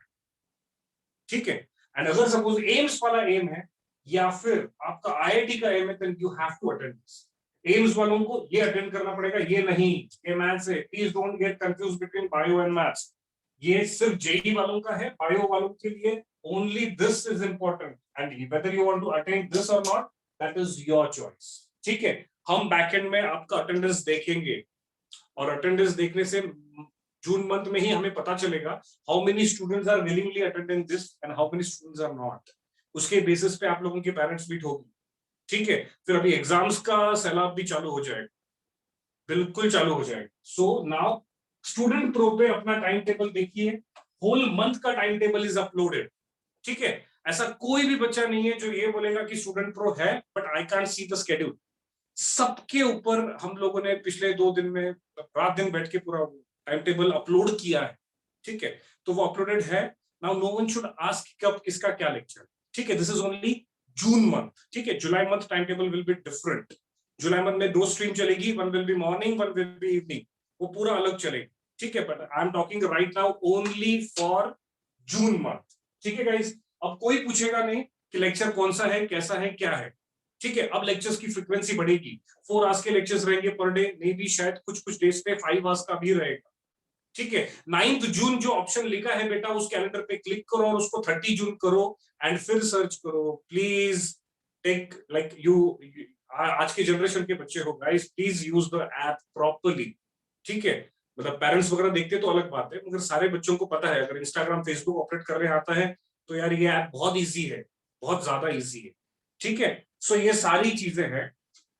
ठीक है, एंड अगर सपोज एम्स वाला एम है या फिर आपका आईआईटी का एम है, then you have to attend this. AIIMS वालों को ये अटेंड करना पड़ेगा, ये नहीं. ये मैथ्स है, please don't get confuse between bio and maths. ये सिर्फ जेई वालों का है, बायो वालों के लिए only this is important and whether you want to attend this और not, that is your choice. ठीक है, हम बैकएंड में आपका अटेंडेंस देखेंगे और अटेंडेंस देखने से जून मंथ में ही हमें पता चलेगा how many students are willingly attending this and how many students are not. उसके बेसिस पे आप लोगों के पेरेंट्स मीट होगी. ठीक है, फिर अभी एग्जाम्स का सैलाब भी चालू हो जाएगा, बिल्कुल चालू हो जाएगा. सो नाउ स्टूडेंट प्रो पे अपना टाइम टेबल देखिए. होल मंथ का टाइम टेबल इज अपलोडेड. ठीक है, ऐसा कोई भी बच्चा नहीं है जो ये बोलेगा कि स्टूडेंट प्रो है but I can't see the schedule. सबके ऊपर हम लोगों ने पिछले 2 दिन में रात दिन बैठ के पूरा टाइम टेबल अपलोड किया है. ठीक है, तो वो अपलोडेड है. Now no one should ask कब किसका क्या लेक्चर. ठीक है, this is only June month. ठीक है, July month time table will be different. जुलाई मंथ में 2 स्ट्रीम चलेगी, one will be morning, one will be evening, वो पूरा अलग चलेगा. ठीक है, but I am talking right now only for June month. ठीक है गाइस, अब कोई पूछेगा नहीं कि लेक्चर कौन सा है, कैसा है, क्या है. ठीक है, अब लेक्चर्स की फ्रीक्वेंसी बढ़ेगी. 4 आवर्स के लेक्चर्स रहेंगे पर डे, मे बी शायद कुछ डेज पे 5 आवर्स का भी रहेगा. ठीक है, 9 जून जो ऑप्शन लिखा है बेटा उस कैलेंडर पे क्लिक करो और उसको 30 जून करो एंड फिर सर्च करो. प्लीज टेक लाइक यू आज के जनरेशन के बच्चे हो guys, please use the app properly. ठीक है, मतलब पेरेंट्स वगैरह देखते तो अलग बात है, मगर सारे बच्चों को पता है अगर इंस्टाग्राम फेसबुक ऑपरेट करने आता है तो यार ये ऐप बहुत इजी है, बहुत ज्यादा इजी है. ठीक है, सो ये सारी चीजें हैं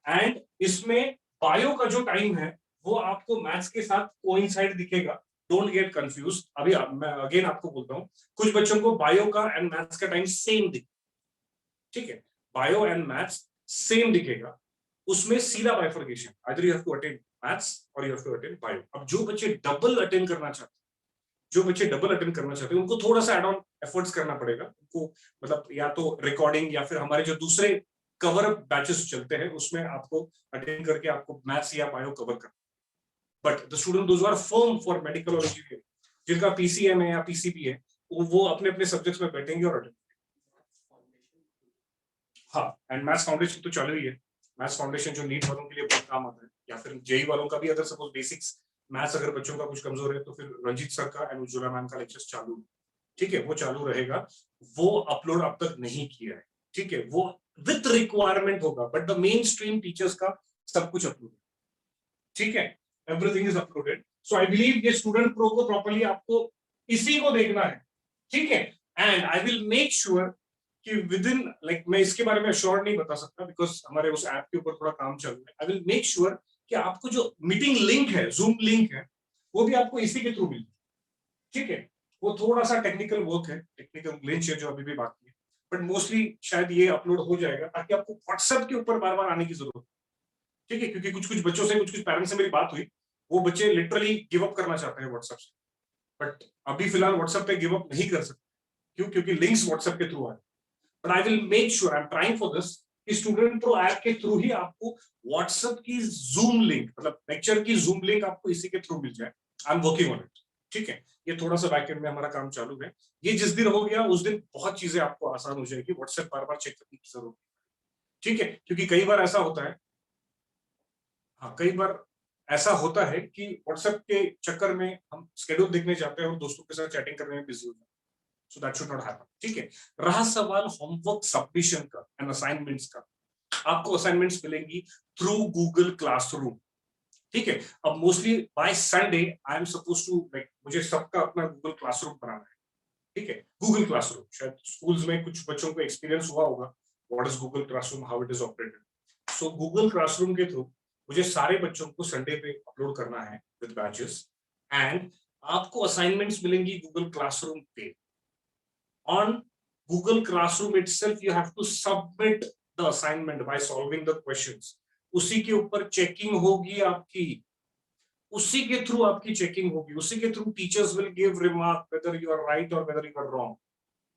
एंड इसमें बायो का जो टाइम है वो आपको मैथ्स के साथ कोइंसाइड दिखेगा. Don't get confuse. अभी मैं अगेन आपको बोलता हूँ, कुछ बच्चों को बायो का एंड मैथ्स का टाइम सेम दिखेगा. ठीक है, बायो एंड मैथ्स सेम दिखेगा, उसमें सीधा bifurcation, either you have to attend maths और you have to attend bio. अब जो बच्चे डबल अटेंड करना चाहते हैं, उनको थोड़ा सा एड ऑन एफर्ट्स करना पड़ेगा. उनको मतलब या तो रिकॉर्डिंग या फिर हमारे जो दूसरे कवर बैचेस चलते हैं, उसमें आपको अटेंड करके आपको मैथ्स या बायो कवर करना। But the student those are firm for medical और इंजीनियरिंग, जिनका पीसीएम है या पीसीबी है, वो अपने अपने सब्जेक्ट्स में बैठेंगे और अटेंड। हाँ, एंड मैथ्स फाउंडेशन तो चालू ही है। मैथ्स फाउंडेशन जो नीट वालों के लिए बहुत काम आता है, या फिर जेई वालों का भी अगर सपोज बेसिक्स मैथ्स अगर बच्चों का कुछ कमजोर है, तो फिर रंजीत सर का एंड उज्ज्वला मैम का लेक्चर चालू है। ठीक है, वो चालू रहेगा। वो अपलोड अब तक नहीं किया है, ठीक है, वो विथ रिक्वायरमेंट होगा, but the main stream teachers का सब कुछ अपलोड है। ठीक है, everything is uploaded. So I believe ये स्टूडेंट प्रो को प्रॉपर्ली आपको इसी को देखना है। ठीक है, and I will make sure कि विद इन लाइक, मैं इसके बारे में श्योर नहीं बता सकता बिकॉज हमारे उस ऐप के ऊपर थोड़ा काम चल रहा है। आई विल मेक श्योर कि आपको जो मीटिंग लिंक है, जूम लिंक है, वो भी आपको इसी के थ्रू मिले। ठीक है, वो थोड़ा सा टेक्निकल वर्क है, टेक्निकल ग्लिच है जो अभी भी बाकी है, बट मोस्टली शायद ये अपलोड हो जाएगा ताकि आपको व्हाट्सएप के ऊपर बार बार आने की जरूरत। ठीक है, क्योंकि कुछ कुछ बच्चों से, कुछ कुछ पेरेंट्स से मेरी बात हुई, वो बच्चे लिटरली गिव अप करना चाहते हैं व्हाट्सएप से, बट अभी फिलहाल व्हाट्सएप पे गिव अप नहीं कर सकते। क्यों? क्योंकि लिंक्स व्हाट्सएप के थ्रू आए। But I will make sure, I am trying for this, कि स्टूडेंट प्रो ऐप के थ्रू ही आपको व्हाट्सएप की जूम लिंक, मतलब लेक्चर की जूम लिंक आपको इसी के थ्रू मिल जाए। I am working on it. ठीक है, ये थोड़ा सा बैकएंड में हमारा काम चालू है। ये जिस दिन हो गया उस दिन बहुत चीजें आपको आसान हो जाएगी, व्हाट्सएप बार बार चेक करने की जरूरत। ठीक है, क्योंकि कई बार ऐसा होता है, हाँ कई बार ऐसा होता है कि व्हाट्सएप के चक्कर में हम शेड्यूल देखने जाते हैं और दोस्तों के साथ चैटिंग करने में बिजी हो जाते हैं। So that should not happen. ठीक है, रहा सवाल होमवर्क सबमिशन का एंड असाइनमेंट्स का, आपको असाइनमेंट्स मिलेंगी थ्रू गूगल क्लासरूम। ठीक है, अब mostly by Sunday I am suppose to like, मुझे सबका अपना गूगल क्लासरूम बनाना है। ठीक है, गूगल क्लासरूम, शायद स्कूल्स में कुछ बच्चों को एक्सपीरियंस हुआ होगा what is Google classroom, how it is operated. So Google classroom के थ्रू मुझे सारे बच्चों को संडे पे अपलोड करना है विद बैचेस, एंड आपको असाइनमेंट्स मिलेंगी गूगल क्लासरूम पे। On Google classroom itself you have to submit the assignment by solving the questions. उसी के ऊपर चेकिंग होगी आपकी, उसी के थ्रू आपकी चेकिंग होगी, उसी के through teachers will give remark whether you are right और वेदर यू आर रॉन्ग।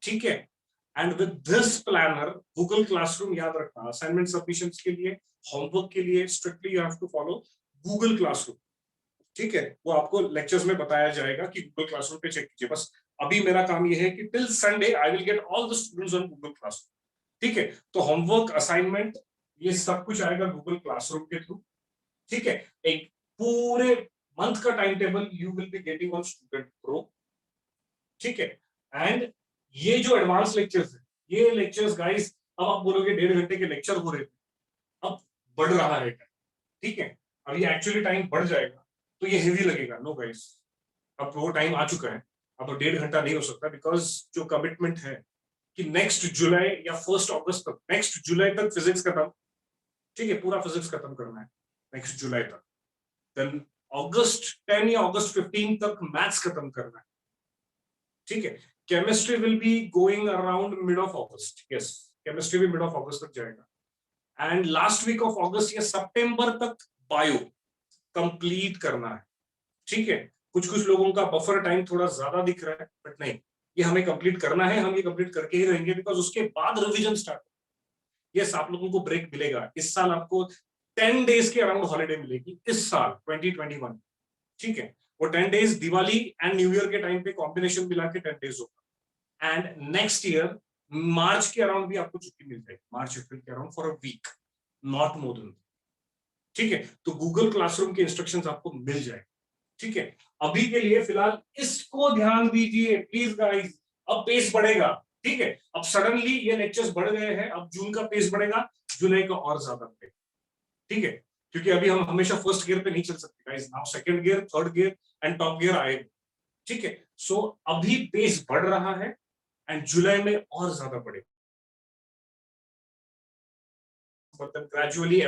ठीक है, and with this planner Google classroom, याद रखना असाइनमेंट सबमिशंस के लिए, होमवर्क के लिए strictly you have to follow Google classroom. ठीक है, वो आपको लेक्चर्स में बताया जाएगा कि गूगल क्लासरूम पे चेक कीजिए। बस अभी मेरा काम ये है कि till Sunday I will get all the students on Google classroom. ठीक है, तो होमवर्क, असाइनमेंट, ये सब कुछ आएगा गूगल क्लासरूम के थ्रू। ठीक है, एक पूरे मंथ का time table you will be getting on student pro. ठीक है, एंड ये जो एडवांस लेक्चर्स है, ये लेक्चर्स गाइस, अब आप बोलोगे 1.5 घंटे के लेक्चर हो रहे थे, अब बढ़ रहा है। ठीक है, अब ये एक्चुअली टाइम बढ़ जाएगा तो ये हेवी लगेगा। नो गाइस, अब वो टाइम आ चुका है, अब तो 1.5 घंटा नहीं हो सकता, बिकॉज जो कमिटमेंट है कि नेक्स्ट जुलाई या 1 अगस्त तक, नेक्स्ट जुलाई तक फिजिक्स खत्म। ठीक है, पूरा फिजिक्स खत्म करना है नेक्स्ट जुलाई तक। देन अगस्त 10 या अगस्त 15 तक मैथ्स खत्म करना है। ठीक है, chemistry will be going around mid of August. Yes, chemistry भी मिड ऑफ अगस्त तक जाएगा, and last week of August या सितंबर तक बायो कंप्लीट करना है। ठीक है, कुछ कुछ लोगों का बफर टाइम थोड़ा ज्यादा दिख रहा है, बट नहीं, ये हमें कंप्लीट करना है, हम ये कंप्लीट करके ही रहेंगे, बिकॉज उसके बाद रिवीजन स्टार्ट। यस, आप लोगों को ब्रेक मिलेगा इस साल, आपको 10 डेज के अराउंड हॉलीडे मिलेगी इस साल 2021। ठीक है, वो 10 days Diwali and new year के टाइम पे कॉम्बिनेशन मिला के 10 डेज होगा, एंड नेक्स्ट ईयर मार्च के अराउंड भी आपको छुट्टी मिल जाएगी, मार्च अप्रैल के around for a week, not more than. ठीक है, तो गूगल क्लासरूम के इंस्ट्रक्शंस आपको मिल जाएंगे। ठीक है, अभी के लिए फिलहाल इसको ध्यान दीजिए प्लीज गाइस, अब पेस बढ़ेगा। ठीक है, अब सडनली ये लेक्चर्स बढ़ गए हैं, अब जून का पेस बढ़ेगा, जुलाई का और ज्यादा बढ़ेगा। ठीक है, क्योंकि अभी हम हमेशा फर्स्ट गियर पे नहीं चल सकते guys, now second gear, third gear and top gear आएगा। ठीक है, सो अभी पेस बढ़ रहा है एंड जुलाई में और ज्यादा बढ़ेगा, मतलब ग्रेजुअली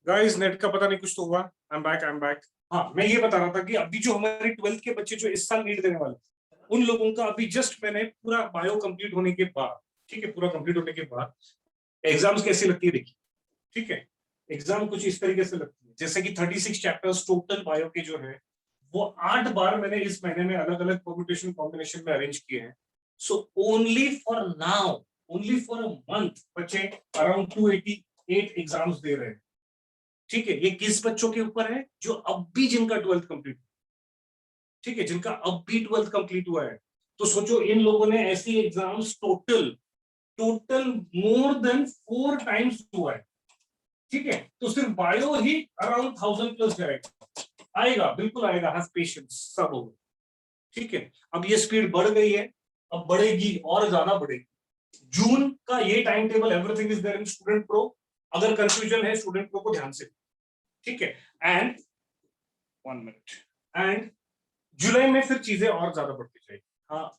गाइस नेट का पता नहीं, कुछ तो हुआ। I am back. हाँ, मैं ये बता रहा था कि अभी जो हमारे 12th के बच्चे जो इस साल नीट देने वाले, उन लोगों का अभी जस्ट मैंने पूरा बायो कंप्लीट होने के बाद, ठीक है, पूरा कंप्लीट होने के बाद एग्जाम्स कैसी लगती है देखिए। ठीक है, एग्जाम कुछ इस तरीके से लगती है जैसे कि 36 चैप्टर्स टोटल बायो के जो है वो 8 बार मैंने इस महीने में अलग अलग परम्यूटेशन कॉम्बिनेशन में अरेंज किए हैं। So only for now, only for a month बच्चे अराउंड 288 एग्जाम्स दे रहे हैं। ठीक है, ये किस बच्चों के ऊपर है? जो अब भी जिनका 12th कंप्लीट, ठीक है, जिनका अब भी 12th कंप्लीट हुआ है। तो सोचो इन लोगों ने ऐसी exams total total more than 4 times हुआ है। ठीक है, तो सिर्फ बायो ही अराउंड 1000 प्लस जाएगा, आएगा, बिल्कुल आएगा, हैव पेशेंस सब होगा। ठीक है, अब ये स्पीड बढ़ गई है, अब बढ़ेगी और ज्यादा बढ़ेगी। जून का ये time table, everything is there in student pro. अगर कंफ्यूजन है स्टूडेंट प्रो को ध्यान से, ठीक है। एंड 1 मिनट, एंड जुलाई में फिर चीजें और ज्यादा बढ़ती जाएगी। हाँ,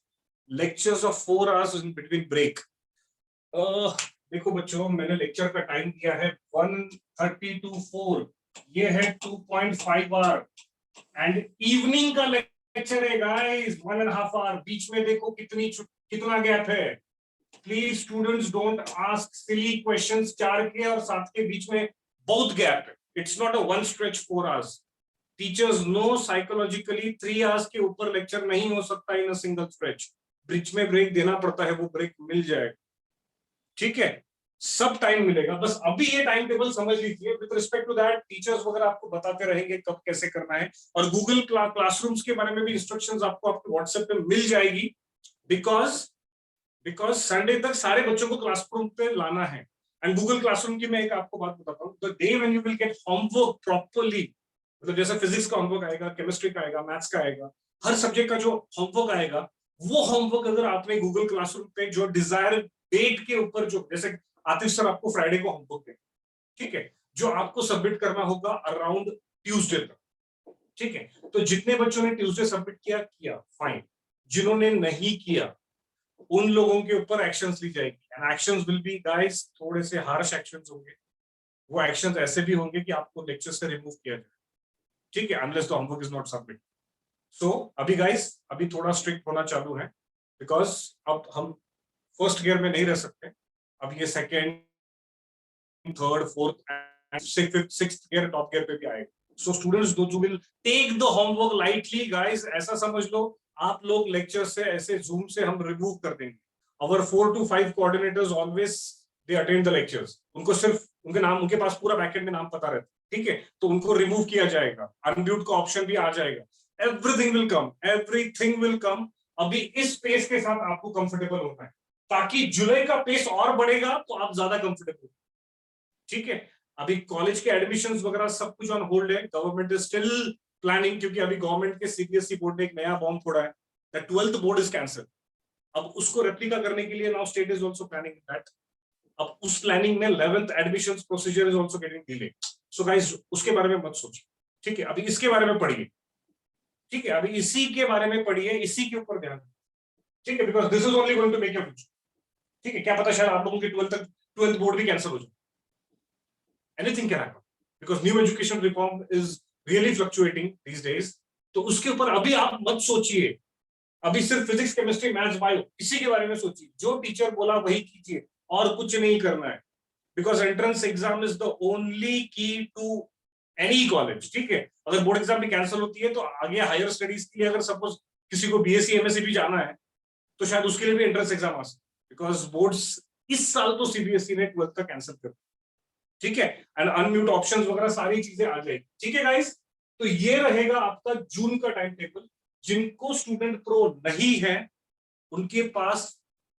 lectures of 4 hours in between break. देखो बच्चों, मैंने लेक्चर का टाइम दिया है 1:30 to 4, ये है 2.5 आवर। एंड इवनिंग का लेक्चर है गाइस 1.5 आवर। बीच में देखो कितना गैप है। Please students don't ask silly questions. 4 के और 7 के बीच में बहुत गैप है। It's not a one stretch 4 hours. Teachers know psychologically 3 hours के ऊपर लेक्चर नहीं हो सकता इन अ सिंगल स्ट्रेच। बीच में ब्रेक देना पड़ता है, वो ब्रेक मिल जाएगा। ठीक है, सब टाइम मिलेगा, बस अभी ये टाइम टेबल समझ लीजिए। With respect to that teachers वगैरह आपको बताते रहेंगे कब कैसे करना है। और गूगल क्लासरूम्स के बारे में भी इंस्ट्रक्शंस आपको आपके व्हाट्सएप पे मिल जाएगी। बिकॉज संडे तक सारे बच्चों को क्लासरूम पे लाना है। एंड गूगल क्लासरूम की मैं एक आपको बात बताता हूँ, the day when you will get homework properly, मतलब जैसे फिजिक्स का होमवर्क आएगा, केमिस्ट्री का आएगा, मैथ्स का आएगा, हर सब्जेक्ट का जो होमवर्क आएगा, वो होमवर्क अगर आपने गूगल क्लासरूम पे जो डिजायर डेट के ऊपर, जो जैसे आतिश सर आपको फ्राइडे को होमवर्क दें, ठीक है, जो आपको सबमिट करना होगा अराउंड ट्यूसडे तक। ठीक है, तो जितने बच्चों ने ट्यूसडे सबमिट किया फाइन। जिन्होंने नहीं किया उन लोगों के ऊपर एक्शंस ली जाएगी। And actions will be guys थोड़े से हार्श एक्शंस होंगे। वो एक्शंस ऐसे भी होंगे कि आपको लेक्चर से रिमूव किया जाए। ठीक है, unless the homework is not submit. So अभी गाइस, अभी थोड़ा स्ट्रिक्ट होना चालू है, बिकॉज अब हम फर्स्ट गियर में नहीं रह सकते। अब ये second, third, fourth and sixth gear, top gear पे भी आएगा। So students do will take the homework lightly guys. ऐसा समझ लो आप लोग लेक्चर से ऐसे जूम से हम रिमूव कर देंगे। अवर 4 to 5 coordinators always they attend the lectures. उनको सिर्फ उनके नाम, उनके पास पूरा बैकएंड में नाम पता रहता है। ठीक है, तो उनको रिमूव किया जाएगा, अनम्यूट का ऑप्शन भी आ जाएगा। Everything will come, everything will come. अभी इस पेस के साथ आपको कंफर्टेबल होना है, ताकि जुलाई का पेस और बढ़ेगा तो आप ज्यादा कंफर्टेबल। ठीक है, अभी कॉलेज के एडमिशंस वगैरह सब कुछ ऑन होल्ड है। गवर्नमेंट इज स्टिल प्लानिंग, क्योंकि अभी गवर्नमेंट के सीबीएसई बोर्ड ने एक नया बॉम्ब फोड़ा है, the 12th board is cancel. अब उसको रेप्लिका करने के लिए now state is also planning that. अब उस प्लानिंग में 11th admissions procedure is also getting delay. So guys उसके बारे में मत सोचिए। ठीक है, अभी इसके बारे में पढ़िए। ठीक है, अभी इसी के बारे में पढ़िए, इसी के ऊपर ध्यान। ठीक है, because this is only going to make your future. ठीक है, क्या पता शायद आप लोगों की 12th बोर्ड भी कैंसिल हो जाए। Anything can happen because new education reform is really fluctuating these days. तो उसके ऊपर अभी आप मत सोचिए। अभी सिर्फ फिजिक्स, केमिस्ट्री, मैथ्स, बायो इसी के बारे में सोचिए। जो टीचर बोला वही कीजिए और कुछ नहीं करना है। Because entrance exam is the only की टू एनी कॉलेज। ठीक है, अगर बोर्ड एग्जाम भी कैंसिल होती है तो आगे हायर स्टडीज के लिए अगर सपोज किसी को बीएससी एमएससी भी जाना है तो शायद उसके लिए भी एंट्रेंस एग्जाम आ सकता है। बिकॉज बोर्ड्स इस साल तो सीबीएसई ने 12th का कैंसिल कर। ठीक है, एंड अनम्यूट ऑप्शंस वगैरह सारी चीजें आ जाएगी। ठीक है गाइस, तो ये रहेगा आपका जून का टाइम टेबल। जिनको स्टूडेंट प्रो नहीं है उनके पास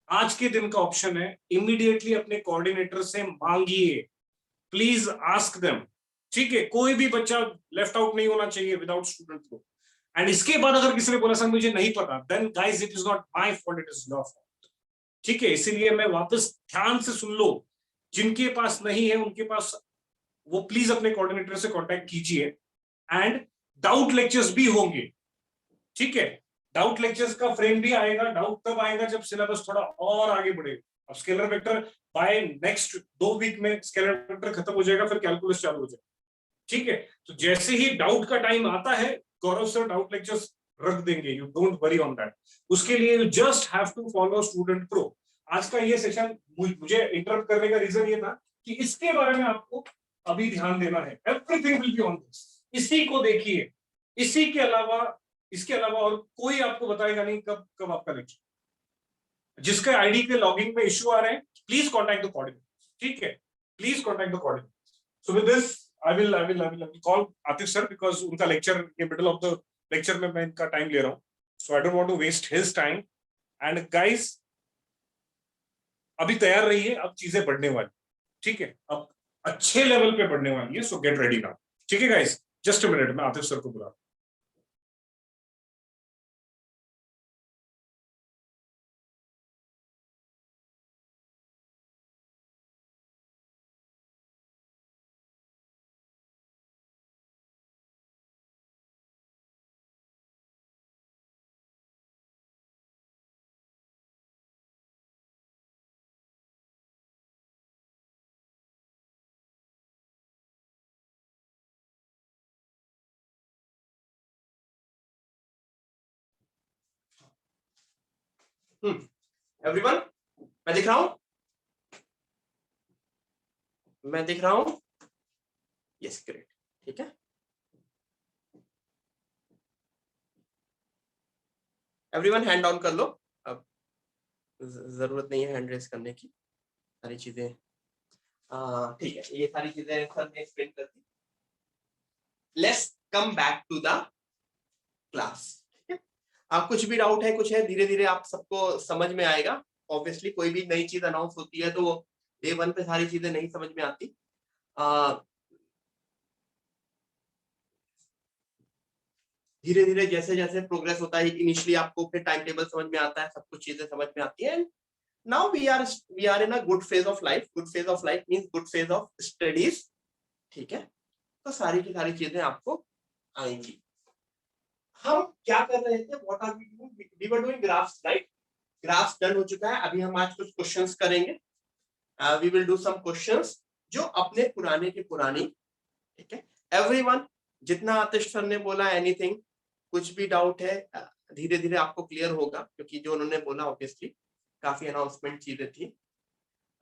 आज के दिन का ऑप्शन है, इमीडिएटली अपने कोऑर्डिनेटर से मांगिए, प्लीज आस्क देम। ठीक है, कोई भी बच्चा लेफ्ट आउट नहीं होना चाहिए विदाउट स्टूडेंट प्रो। एंड इसके बाद अगर किसी ने बोला सर मुझे नहीं पता, then guys it is not my fault, it is your fault. ठीक है, इसीलिए मैं वापस ध्यान से सुन लो, जिनके पास नहीं है उनके पास वो प्लीज अपने कोऑर्डिनेटर से कांटेक्ट कीजिए। एंड डाउट लेक्चर्स भी होंगे। ठीक है, डाउट लेक्चर्स का फ्रेम भी आएगा। डाउट तब आएगा जब सिलेबस थोड़ा और आगे बढ़ेगा। अब scalar vector by next 2 week में स्केलर वेक्टर खत्म हो जाएगा, फिर कैलकुलस चालू हो जाएगा। ठीक है, तो जैसे ही डाउट का टाइम आता है गौरव सर डाउट लेक्चर्स रख देंगे, you don't worry on that. उसके लिए you just have to follow student pro. आज का ये सेशन मुझे इंटरप्ट करने का रीजन ये था कि इसके बारे में आपको अभी ध्यान देना है। Everything will be on this, इसी को देखिए, इसी के अलावा, इसके अलावा और कोई आपको बताएगा नहीं कब कब आपका लेक्चर। जिसके आईडी के लॉगिंग में इश्यू आ रहे हैं प्लीज कॉन्टैक्ट द कोऑर्डिनेटर, ठीक है, please contact the coordinator. So with this I will call Atif sir because उनका लेक्चर के मिडल ऑफ द लेक्चर में मैं इनका टाइम ले रहा हूँ, so I don't want to waste his time. And guys, अभी तैयार रहिए, अब चीजें बढ़ने वाली, ठीक है, अब अच्छे लेवल पे बढ़ने वाली है, so get ready now, ठीक है गाइस। जस्ट अ मिनट, मैं आतिफ सर को बुला। एवरीवन, मैं दिख रहा हूं, मैं दिख रहा हूं, यस ग्रेट, ठीक है। एवरीवन हैंड डाउन कर लो, अब जरूरत नहीं है हैंड रेस करने की, सारी चीजें ठीक है, ये सारी चीजें सर ने एक्सप्लेन कर दी। Let's come back to the class, ठीक है। आप कुछ भी डाउट है, कुछ है, धीरे धीरे आप सबको समझ में आएगा। ऑब्वियसली कोई भी नई चीज अनाउंस होती है तो डे 1 पे सारी चीजें नहीं समझ में आती। धीरे धीरे जैसे जैसे प्रोग्रेस होता है, इनिशियली आपको फिर टाइम टेबल समझ में आता है, सब कुछ चीजें समझ में आती है। Now we are in a good phase of life. Good phase of life means good phase of studies, ठीक है। तो सारी की सारी चीजें आपको आएंगी। हम क्या कर रहे थे, what are we doing, we were doing graphs, right. Graphs done हो चुका है, अभी हम आज कुछ क्वेश्चंस करेंगे। We will do some questions जो अपने पुराने के पुरानी, ठीक है। एवरीवन, जितना आतिश सर ने बोला, एनीथिंग, कुछ भी डाउट है, धीरे धीरे आपको क्लियर होगा, क्योंकि जो उन्होंने बोला ऑब्वियसली काफी अनाउंसमेंट चीजें थी,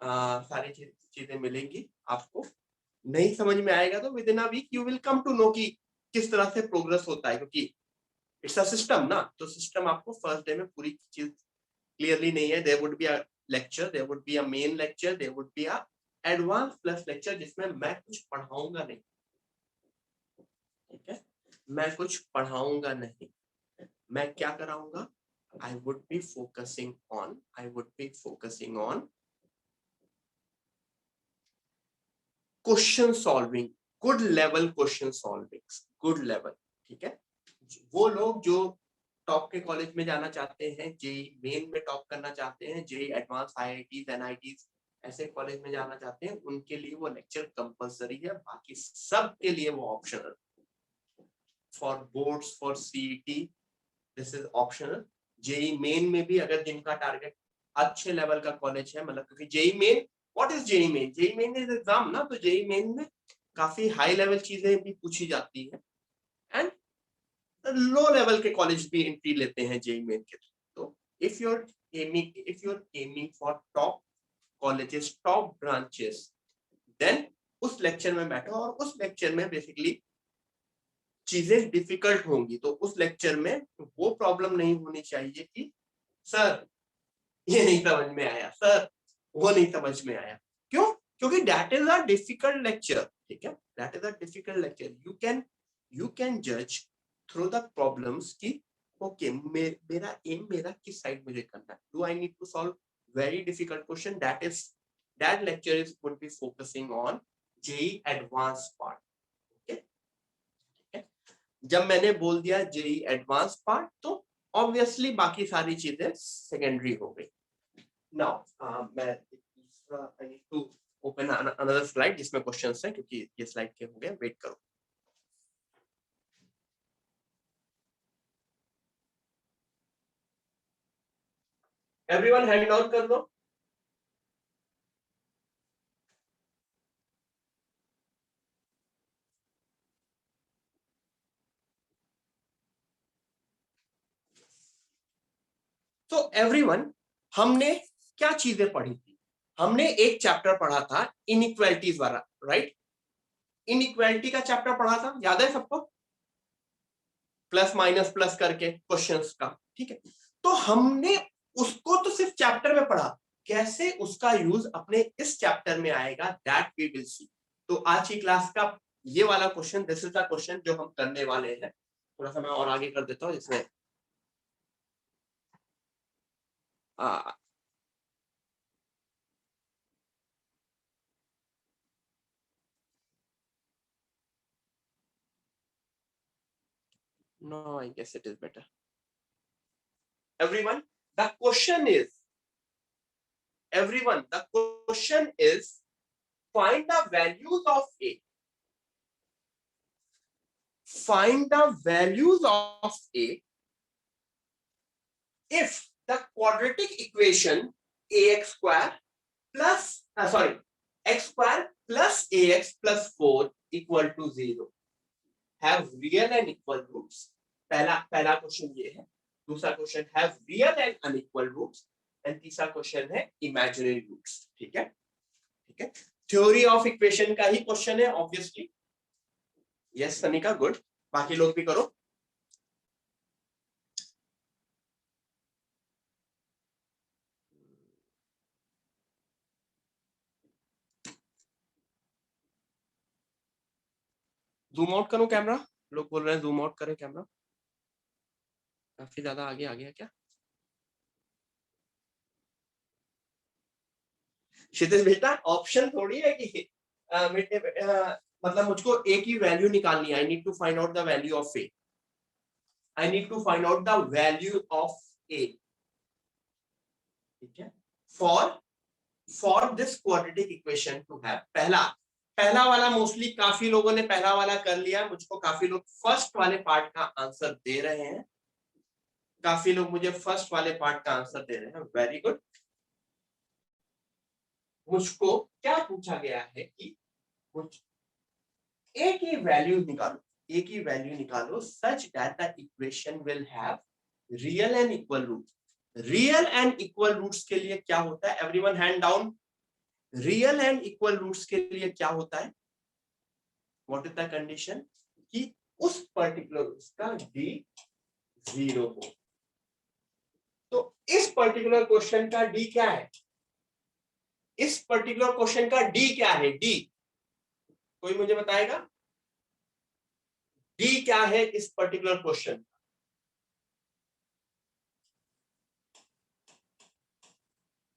सारी चीजें मिलेंगी आपको। नहीं समझ में आएगा तो within a week you will come to know कि किस तरह से प्रोग्रेस होता है, क्योंकि इट्स अ सिस्टम ना, तो सिस्टम आपको फर्स्ट डे में पूरी चीज क्लियरली नहीं है। There would be a lecture, there would be a main lecture, there would be a advance plus lecture, जिसमें मैं कुछ पढ़ाऊंगा नहीं, ठीक है, मैं कुछ पढ़ाऊंगा नहीं, मैं क्या कराऊंगा, I would be focusing on question solving, good level question solving, good level, ठीक है। वो लोग जो टॉप के कॉलेज में जाना चाहते हैं, जेई मेन में टॉप करना चाहते हैं, जेई एडवांस आईआईटीज एनआईटीज ऐसे कॉलेज में जाना चाहते हैं, उनके लिए वो लेक्चर कंपलसरी है, बाकी सब के लिए वो optional. For boards, for CET this is optional. JEE Main में भी अगर जिनका टारगेट अच्छे लेवल का कॉलेज है, मतलब क्योंकि JEE Main, what is JEE Main, JEE Main is exam ना, तो जेई मेन में काफी हाई लेवल चीजें भी पूछी जाती है, एंड लो लेवल के कॉलेज भी एंट्री लेते हैं जेई मेन के थ्रू। तो if you are aiming for top colleges, top branches, then उस लेक्चर में बैठो, और उस लेक्चर में बेसिकली चीजें डिफिकल्ट होंगी, तो उस लेक्चर में वो प्रॉब्लम नहीं होनी चाहिए कि सर ये नहीं समझ में आया, सर वो नहीं समझ में आया। क्यों? क्योंकि that is a difficult lecture, ठीक है, that is a difficult lecture. You can जज थ्रू द प्रॉब्लम्स की ओके मेरा एम मेरा किस साइड मुझे करना है, do I need to solve very difficult question, that lecture is would be focusing on JEE Advance part. जब मैंने बोल दिया जेई एडवांस पार्ट, तो ऑब्वियसली बाकी सारी चीजें सेकेंडरी हो गई। नाउ मैं I need to open another slide जिसमें क्वेश्चंस हैं, क्योंकि ये स्लाइड के हो गए, वेट करो। एवरीवन हैंड डाउन कर दो। तो एवरीवन, हमने क्या चीजें पढ़ी थी? हमने एक चैप्टर पढ़ा था इनइक्वालिटीज वाला, राइट? इनइक्वालिटी का चैप्टर पढ़ा था, याद है सबको? प्लस माइनस प्लस करके क्वेश्चंस का, ठीक है? तो हमने उसको तो सिर्फ चैप्टर में पढ़ा, कैसे उसका यूज अपने इस चैप्टर में आएगा, दैट वी विल सी। तो आज की क्लास का ये वाला question, this is the question जो हम करने वाले हैं। थोड़ा सा मैं और आगे कर देता हूँ इसमें। No, I guess it is better. Everyone, the question is, find the values of A. Find the values of A if the quadratic equation ax square plus, x square plus ax plus 4 equal to 0 have real and equal roots. पहला question ये है। दूसरा question have real and unequal roots, and तीसरा question है imaginary roots। ठीक है, ठीक है। थ्योरी ऑफ इक्वेशन का ही क्वेश्चन है ऑब्वियसली। Yes Sanika, good. बाकी लोग भी करो। जूम आउट करूं कैमरा? लोग बोल रहे हैं जूम आउट करें कैमरा। काफी ज्यादा आगे आ गया क्या? क्षितिज बेटा, ऑप्शन थोड़ी है कि मतलब मुझको ए की वैल्यू निकालनी है। I need to find out the value of a. I need to find out the value of a. ठीक है, for this quadratic equation to have, पहला वाला मोस्टली काफी लोगों ने पहला वाला कर लिया। मुझको काफी लोग फर्स्ट वाले पार्ट का आंसर दे रहे हैं। काफी लोग मुझे फर्स्ट वाले पार्ट का आंसर दे रहे हैं। Very good. मुझको क्या पूछा गया है कि ए की वैल्यू निकालो, ए की वैल्यू निकालो such that the equation will have real and equal roots. Real and equal roots के लिए क्या होता है? Everyone hand down. Real and equal roots के लिए क्या होता है? What is the condition? कि उस पर्टिकुलर रूट्स का डी 0 हो। तो इस पर्टिकुलर क्वेश्चन का डी क्या है? इस पर्टिकुलर क्वेश्चन का डी क्या है? डी कोई मुझे बताएगा? डी क्या है इस particular question?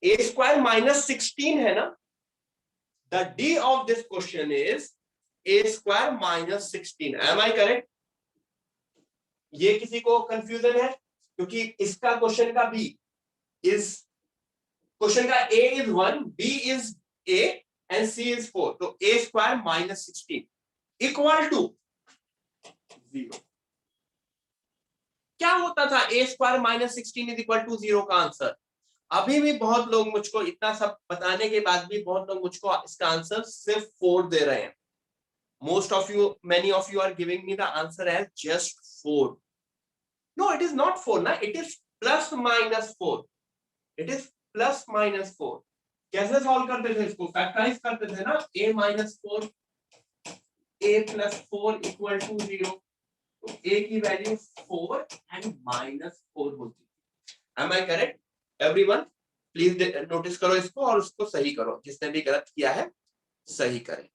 A square minus 16 है ना? The D of this question is a square minus 16। Am I correct? ये किसी को कंफ्यूजन है? क्योंकि इसका क्वेश्चन का बी इज, क्वेश्चन का a is 1, b is a and c is 4। तो a square minus 16 equal to 0। क्या होता था a square minus 16 is equal to 0 का आंसर? अभी भी बहुत लोग मुझको, इतना सब बताने के बाद भी बहुत लोग मुझको इसका आंसर सिर्फ 4 दे रहे हैं। Most of you, many of you are giving me the answer as just 4. No, it is not 4 ना, it is plus minus 4. It is plus minus 4. कैसे सॉल्व करते थे इसको? फैक्टराइज करते थे ना। a minus 4 a plus 4 equal to 0। तो a की वैल्यू 4 एंड माइनस 4 होती है। Am I correct? Everyone, please notice करो इसको और उसको सही करो। जिसने भी गलत किया है सही करें।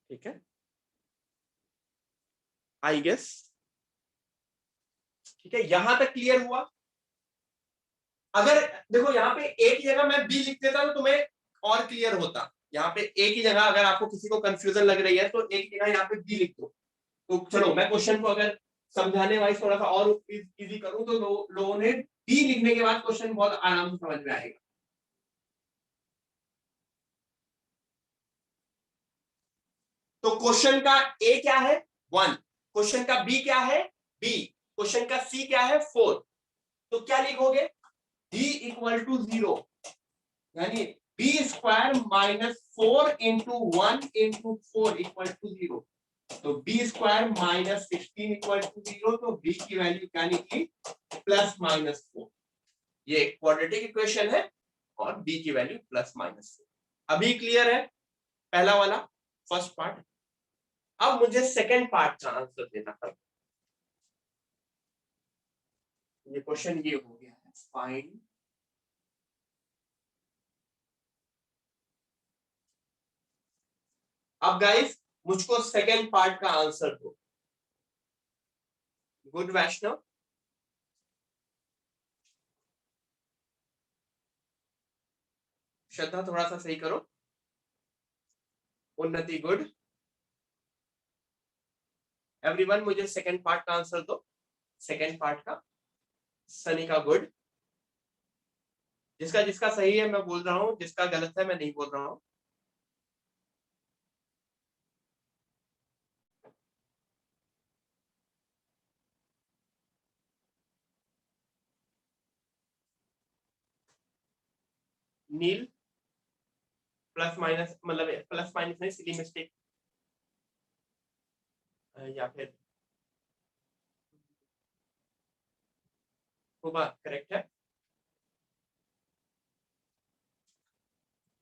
ठीक है, आई गेस ठीक है, यहां तक क्लियर हुआ? अगर देखो यहाँ पे ए की जगह मैं बी लिख देता तो तुम्हें और क्लियर होता। यहाँ पे ए की जगह अगर आपको किसी को कंफ्यूजन लग रही है तो ए की जगह यहाँ पे बी लिख दो। तो चलो मैं क्वेश्चन को अगर समझाने वाइज थोड़ा सा और इजी करूं तो लोगों ने बी लिखने के बाद क्वेश्चन बहुत आराम से समझ में आएगा। तो क्वेश्चन का ए क्या है? 1। क्वेश्चन का बी क्या है? बी। क्वेश्चन का सी क्या है? 4। तो क्या लिखोगे? d इक्वल टू 0, यानी b square minus 4 into 1 into 4 equal to 0। तो b square minus 16 equal to 0, तो बी की वैल्यू क्या निकली प्लस माइनस 4। ये क्वाड्रेटिक इक्वेशन है और बी की वैल्यू प्लस माइनस 4। अभी क्लियर है पहला वाला फर्स्ट पार्ट। अब मुझे सेकेंड पार्ट का आंसर देना है। ये क्वेश्चन ये हो गया है, फाइंड अब गाइस मुझको सेकेंड पार्ट का आंसर दो। गुड वैष्णव, श्रद्धा थोड़ा सा सही करो, उन्नति गुड, एवरीवन मुझे सेकेंड पार्ट का आंसर दो। सेकेंड पार्ट का सनिका गुड। जिसका जिसका सही है मैं बोल रहा हूं, जिसका गलत है मैं नहीं बोल रहा हूं। नील प्लस माइनस मतलब प्लस माइनस नहीं, सिली मिस्टेक, या फिर वो बात करेक्ट है।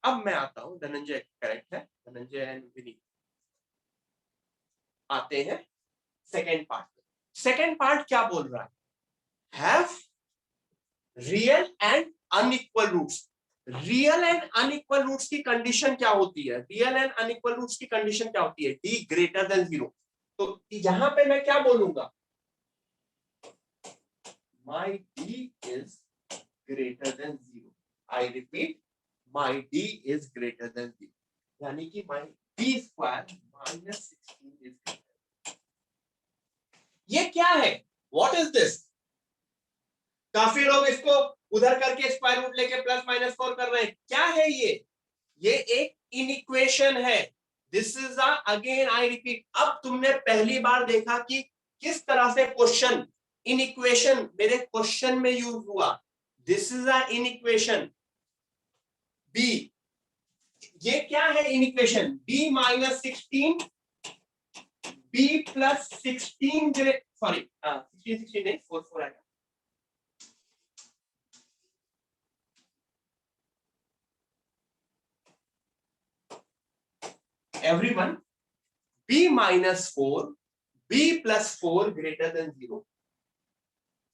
अब मैं आता हूं, धनंजय करेक्ट है, धनंजय एंड विनीत आते हैं सेकेंड पार्ट। सेकेंड पार्ट क्या बोल रहा है, have real and unequal roots. Real and unequal roots की कंडीशन क्या होती है, रियल एंड अनइक्वल रूट्स की कंडीशन क्या होती है, डी ग्रेटर देन 0। तो यहां पे मैं क्या बोलूंगा, माई D is greater than 0। I repeat, my D is greater than 0, यानी कि माई D square minus 16 is greater. ये क्या है, व्हाट इज दिस। काफी लोग इसको उधर करके स्क्वायर रूट लेके प्लस माइनस 4 कर रहे हैं, क्या है ये एक इनइक्वेशन है। This is again I repeat, अब तुमने पहली बार देखा कि किस तरह से क्वेश्चन इनइक्वेशन मेरे क्वेश्चन में यूज हुआ। This is a inequation b. ये क्या है inequation, b minus 16 b plus 16 sorry 16 नहीं 4 आएगा। Everyone, b minus 4 b plus 4 greater than 0।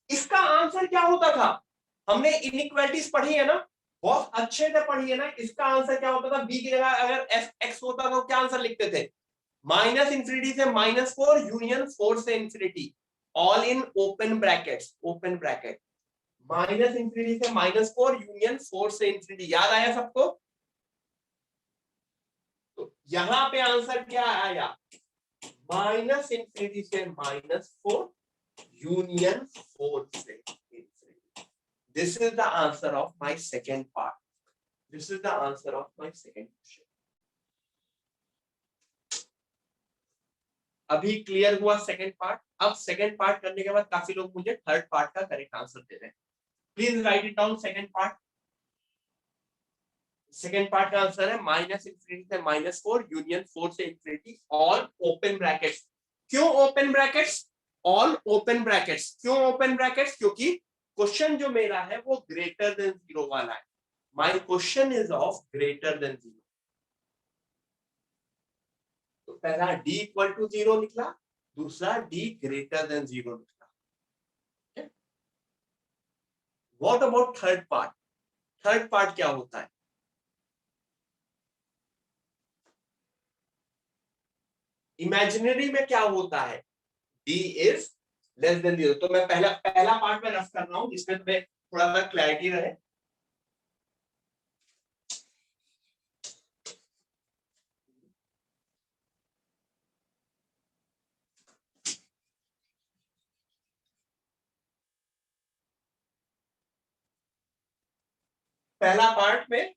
इसका आंसर क्या होता था, हमने इनइक्वालिटीज पढ़ी है ना, बहुत अच्छे से पढ़ी है ना। इसका आंसर क्या होता था, b की जगह अगर x होता तो क्या आंसर लिखते थे, माइनस इंफिनिटी से माइनस 4 यूनियन 4 से infinity, all in open brackets, open bracket, minus infinity से माइनस 4 यूनियन 4 से इंफिनिटी। याद आया सबको। तो यहां पे आंसर क्या आया, माइनस इंफिनिटी से माइनस 4 यूनियन 4 से infinity. This is the answer of my second part, this is the answer of my second question. अभी क्लियर हुआ सेकंड पार्ट। अब सेकंड पार्ट करने के बाद काफी लोग मुझे थर्ड पार्ट का करेक्ट आंसर दे रहे हैं। Please right it down second part. Second part का आंसर है माइनस इंफिनिटी से माइनस 4 यूनियन 4 से इंफिनिटी, ऑल ओपन ब्रैकेट्स। क्यों open brackets, all open brackets, क्यों ओपन ब्रैकेट्स, क्योंकि क्वेश्चन जो मेरा है वो ग्रेटर देन 0 वाला है। My question is of greater than 0। तो पहला d इक्वल टू 0 निकला, दूसरा d ग्रेटर देन 0 निकला। What about third part, third part क्या होता है, इमेजिनरी में क्या होता है, d इज लेस देन 0। तो मैं पहला पार्ट में रफ कर रहा हूं जिसमें तुम्हें थोड़ा सा क्लैरिटी रहे। पहला पार्ट में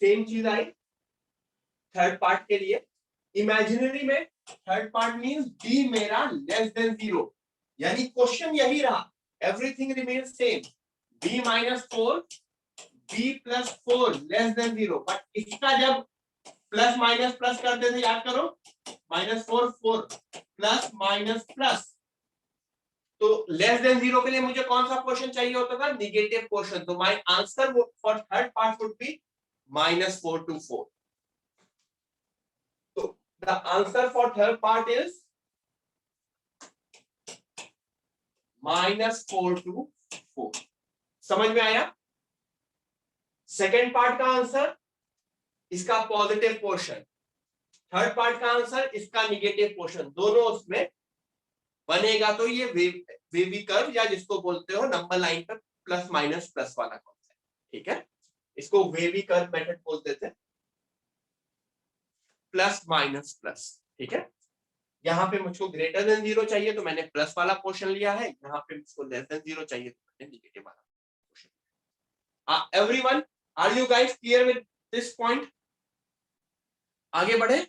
सेम चीज आई, थर्ड पार्ट के लिए इमेजिनरी में थर्ड पार्ट मींस d मेरा लेस देन 0, यानी क्वेश्चन यही रहा, everything remains same, b minus 4 b plus 4 less than 0, but इसका जब प्लस माइनस प्लस करते थे याद करो, -4 4 प्लस माइनस प्लस, तो लेस देन 0 के लिए मुझे कौन सा पोर्शन चाहिए होता था, निगेटिव पोर्शन, तो my answer for third part would be -4 to 4. So the answer for third part is -4 to 4. समझ में आया? सेकेंड पार्ट का आंसर इसका पॉजिटिव पोर्शन, थर्ड पार्ट का आंसर इसका निगेटिव पोर्शन, दोनों उसमें बनेगा, तो ये वेवी कर्व या जिसको बोलते हो नंबर लाइन पर प्लस माइनस प्लस वाला कॉन्सेप्ट, ठीक है, इसको वेवी कर्व मेथड बोलते थे, प्लस माइनस प्लस, ठीक है। यहाँ पे मुझको ग्रेटर देन 0 चाहिए तो मैंने प्लस वाला पोर्शन लिया है, यहाँ पे मुझको लेस देन 0 चाहिए तो मैंने निगेटिव वाला portion. Everyone, are you guys clear with this point? आगे बढ़े।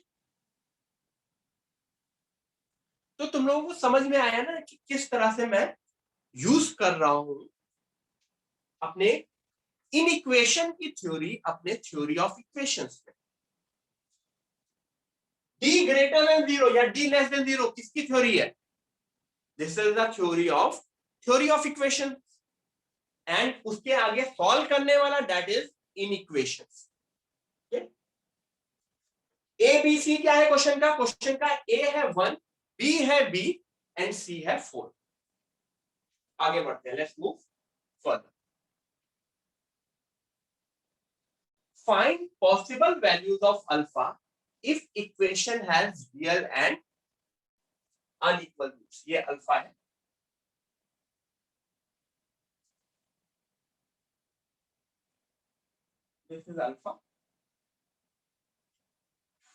तो तुम लोगों को समझ में आया ना कि किस तरह से मैं यूज कर रहा हूं अपने इन इक्वेशन की थ्योरी अपने थ्योरी ऑफ इक्वेशंस में। d ग्रेटर देन 0 या d लेस देन 0 किसकी थ्योरी है? This is the theory of equation, and उसके आगे सॉल्व करने वाला that is inequations. A B c क्या है क्वेश्चन का? क्वेश्चन का ए है 1, बी है b एंड सी है 4। आगे बढ़ते हैं, let's move further. Find possible values of alpha if equation has real and unequal roots. ये अल्फा है, this is alpha.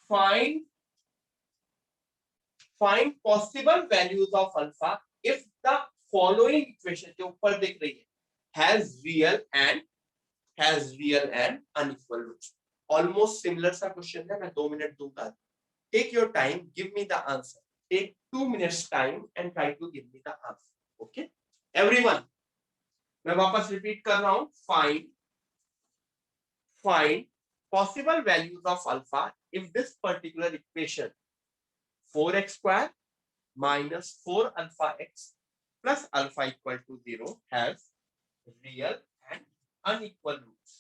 Find possible values of alpha if the following equation जो ऊपर दिख रही है has real and unequal roots. Almost similar सा question है, मैं 2 मिनट दूंगा। Take your time, give me the answer, take 2 minutes time and try to give me the answer. Okay everyone, मैं वापस रिपीट कर रहा हूं। Find possible values of alpha if this particular equation 4x square minus 4 alpha x plus alpha equal to 0 has real and unequal roots.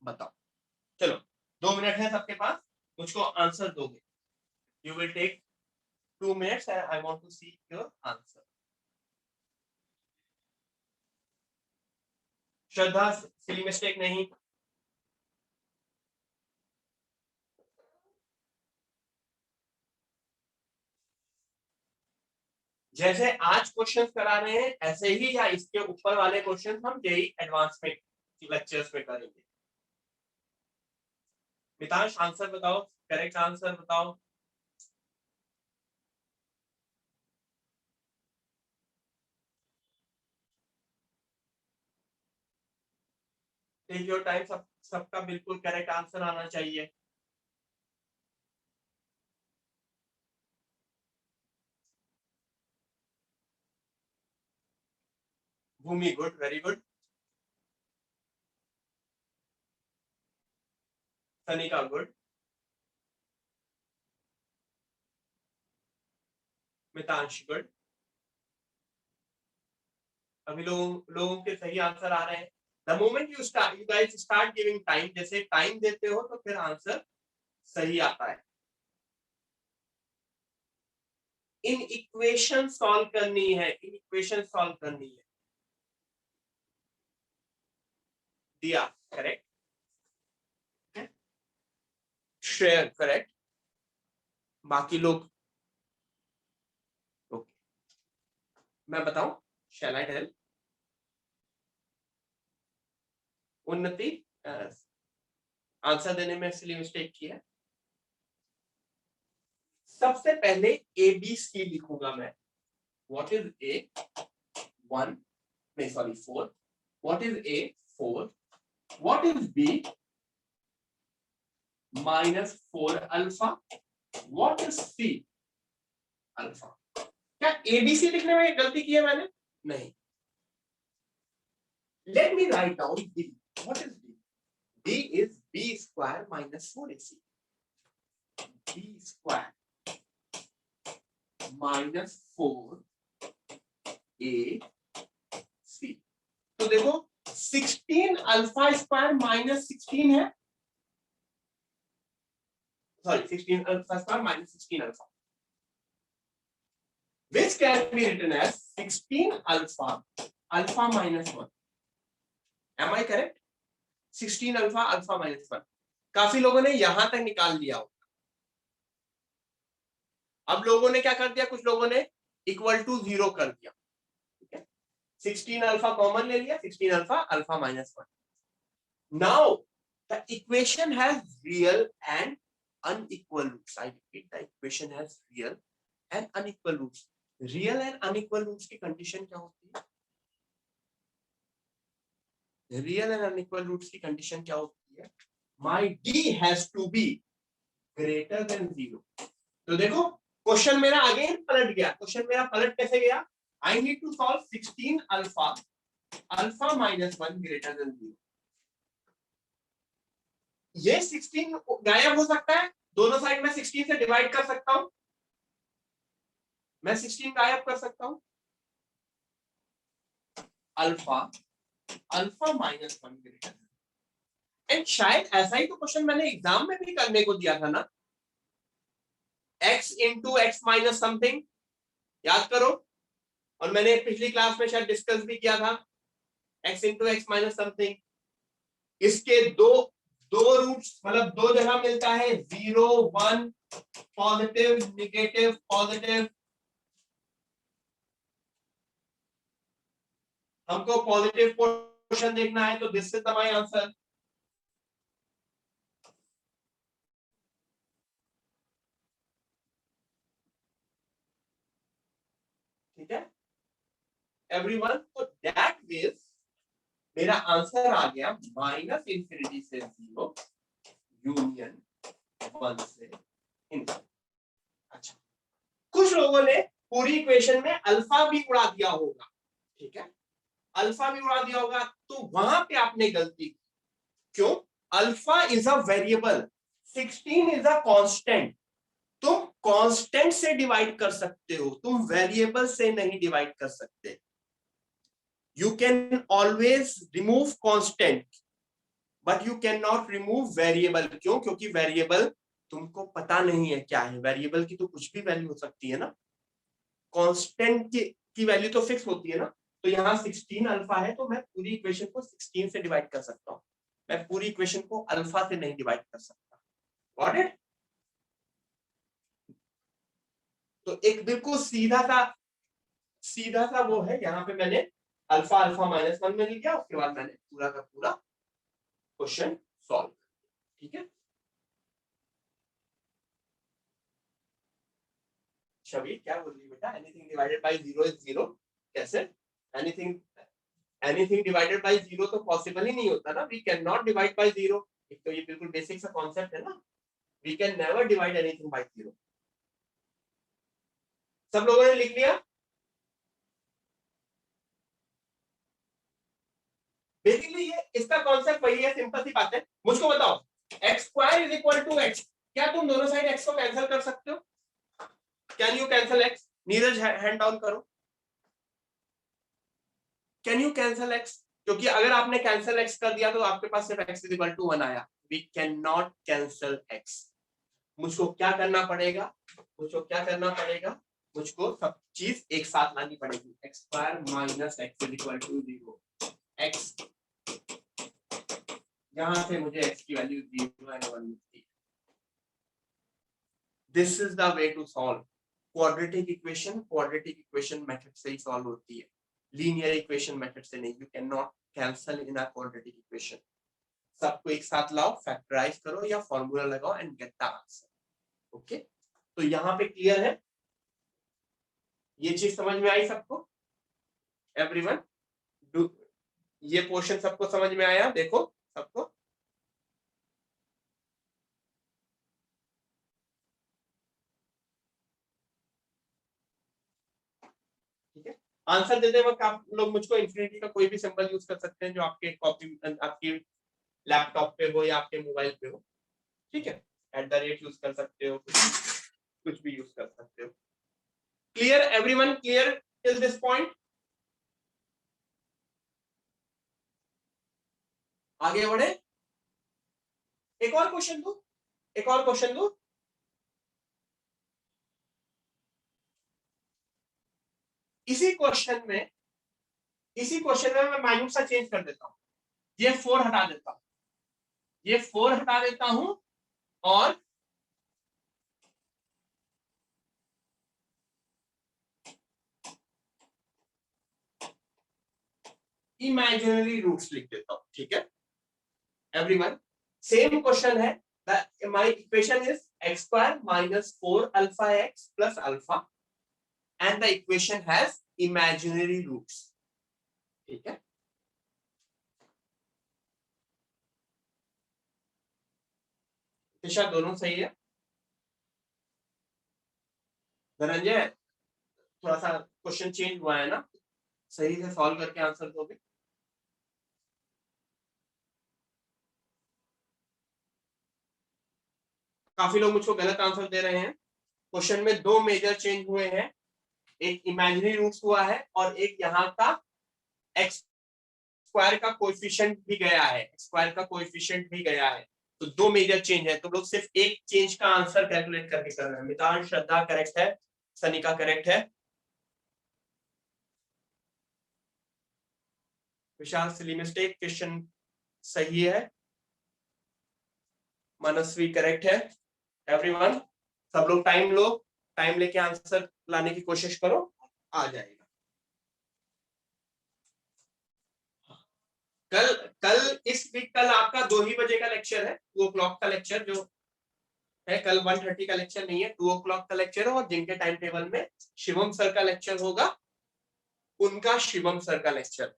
बताओ, चलो 2 minute है सबके पास, मुझको आंसर दोगे। You will take 2 minutes and I want to see your answer. Shraddha, silly mistake नहीं। जैसे आज question करा रहे हैं ऐसे ही या इसके ऊपर वाले क्वेश्चन हम जेई एडवांस में लेक्चर्स में करेंगे। मितांश आंसर बताओ, करेक्ट आंसर बताओ। टेक योर टाइम, सबका बिल्कुल करेक्ट आंसर आना चाहिए। Bhoomi good, very good. Sanika good. Mitansh good. अभी लोगों के सही आंसर आ रहे हैं। The moment you guys start giving time, जैसे टाइम देते हो तो फिर आंसर सही आता है। इन इक्वेशन सॉल्व करनी है, दिया करेक्ट, श्रेय करेक्ट, बाकी लोग ओके। मैं बताऊं, शैल आई टेल? उन्नति आंसर देने में इसलिए मिस्टेक की है। सबसे पहले ए बी सी लिखूंगा मैं। What is a? 1 नहीं sorry 4। What is a? 4। What is b? -4 alpha. What is c? Alpha. क्या एबीसी लिखने में गलती की है मैंने? नहीं. Let me write down D. What is D? D is B square minus 4AC. B square minus 4AC. तो देखो 16 अल्फा स्क्वायर माइनस 16 है, sorry 16 alpha square minus 16 alpha, which can be written as 16 alpha minus 1. Am I correct? 16 alpha minus 1. काफी लोगों ने यहां तक निकाल लिया होगा. अब लोगों ने क्या कर दिया, कुछ लोगों ने इक्वल टू 0 कर दिया. ठीक है, 16 अल्फा कॉमन ले लिया, 16 alpha minus 1. Now the equation has real and unequal roots. I repeat, the equation has real and unequal roots. Real and unequal roots की कंडीशन क्या होती है? रियल एंड अनइक्वल रूट्स की कंडीशन क्या होती है? My d has to be greater than 0. तो देखो क्वेश्चन मेरा अगेन पलट गया. क्वेश्चन मेरा पलट कैसे गया? I need to solve 16 alpha minus 1 greater than 0. ये 16 गायब हो सकता है, दोनों साइड में 16 से डिवाइड कर सकता हूं, मैं 16 गायब कर सकता हूं. Alpha minus 1 greater. एंड शायद ऐसा ही तो क्वेश्चन मैंने एग्जाम में भी करने को दिया था ना, x into x minus something, याद करो. और मैंने पिछली क्लास में शायद डिस्कस भी किया था, x into x minus something. इसके दो रूट्स, मतलब दो जगह मिलता है, 0 1, पॉजिटिव निगेटिव पॉजिटिव. हमको पॉजिटिव पोर्शन देखना है, तो दिस इज माय आंसर. ठीक है एवरीवन, तो दैट मींस मेरा आंसर आ गया माइनस इंफिनिटी से 0 यूनियन 1 से इनफिनिटी. अच्छा, कुछ लोगों ने पूरी इक्वेशन में अल्फा भी उड़ा दिया होगा. ठीक है, अल्फा भी उड़ा दिया होगा, तो वहां पे आपने गलती की. क्यों? Alpha is a variable, 16 is a constant. तुम कांस्टेंट से डिवाइड कर सकते हो, तुम वेरिएबल से नहीं डिवाइड कर सकते. You can always remove constant but you can not remove variable. क्यों? क्योंकि वेरिएबल तुमको पता नहीं है क्या है. वेरिएबल की तो कुछ भी वैल्यू हो सकती है ना, कांस्टेंट की वैल्यू तो फिक्स होती है ना. तो यहाँ 16 अल्फा है, तो मैं पूरी इक्वेशन को 16 से डिवाइड कर सकता हूँ, मैं पूरी इक्वेशन को अल्फा से नहीं डिवाइड कर सकता. Got it? तो एक बिल्कुल सीधा सा वो है, यहाँ पे मैंने अल्फा माइनस 1 में लिया, उसके बाद मैंने पूरा का पूरा क्वेश्चन सॉल्व कर दिया. ठीक है, शबीर क्या बोल रही है बेटा? Anything divided by 0 is 0. कैसे? एनीथिंग डिवाइडेड बाय 0 तो पॉसिबल ही नहीं होता ना. We can not divide by 0. एक तो ये बिल्कुल बेसिक सा कॉन्सेप्ट है ना, we can never divide anything by 0. सब लोगों ने लिख लिया? बेसिकली ये इसका कॉन्सेप्ट वही है, सिंपल सी बात है. मुझको बताओ, x square is equal to x, क्या तुम दोनों साइड एक्स को कैंसिल कर सकते हो? Can you cancel x? Neeraj hand down करो. Can you cancel x? क्योंकि अगर आपने कैंसिल एक्स कर दिया तो आपके पास सिर्फ एक्स इज इक्वल टू 1 आया. We can not cancel x. मुझको क्या करना पड़ेगा? मुझको सब चीज एक साथ लानी पड़ेगी. X square minus x is equal to 0. X, यहां से मुझे एक्स की वैल्यू 0 एंड 1 मिलती है. This is the way to solve quadratic equation method से ही सॉल्व होती है, लीनियर इक्वेशन मेथड से नहीं. You can not cancel in a quadratic equation. सबको एक साथ लाओ, फैक्टराइज करो या फॉर्मूला लगाओ and get the answer. Okay, तो यहाँ पे क्लियर है, ये चीज समझ में आई सबको? एवरीवन, ये पोर्शन सबको समझ में आया? देखो सबको, ठीक है। आंसर देते वक्त आप लोग मुझको इन्फिनिटी का कोई भी सिंबल यूज कर सकते हैं जो आपके कॉपी आपकी लैपटॉप पे हो या आपके मोबाइल पे हो, ठीक है। @ यूज कर सकते हो, कुछ भी यूज कर सकते हो। Clear everyone, clear till this point? आगे बढ़े, एक और क्वेश्चन दो, एक और क्वेश्चन दो। इसी क्वेश्चन में मैं माइन्यूट सा चेंज कर देता हूं, ये 4 हटा देता हूं, ये 4 हटा देता हूं और इमेजिनरी रूट्स लिख देता हूं, ठीक है। एवरीवन, सेम क्वेश्चन है, my equation is x square minus 4 alpha x plus alpha and the equation has imaginary roots, ठीक है। दिशा दोनों सही है। धनंजय, थोड़ा सा क्वेश्चन चेंज हुआ है ना, सही से सॉल्व करके आंसर दोगे? काफी लोग मुझको गलत आंसर दे रहे हैं। क्वेश्चन में 2 मेजर चेंज हुए हैं, एक इमेजिनरी रूट्स हुआ है और एक यहाँ का एक्स स्क्वायर का कोएफिशिएंट भी गया है, स्क्वायर का कोएफिशिएंट भी गया है, तो 2 मेजर चेंज है। तो लोग सिर्फ एक चेंज का आंसर कैलकुलेट करके कर रहे हैं। मितान, श्रद्धा करेक्ट है, सनिका करेक्ट है, विशाल सिली मिस्टेक, क्वेश्चन सही है, मनस्वी करेक्ट है। एवरीवन, सब लोग टाइम लो, टाइम लेके आंसर लाने की कोशिश करो, आ जाएगा। कल इस वीक कल आपका 2 ही बजे का लेक्चर है, 2 o'clock का लेक्चर जो है, कल 1:30 का लेक्चर नहीं है, 2 o'clock का लेक्चर है। और जिनके टाइम टेबल में शिवम सर का लेक्चर होगा, उनका शिवम सर का लेक्चर।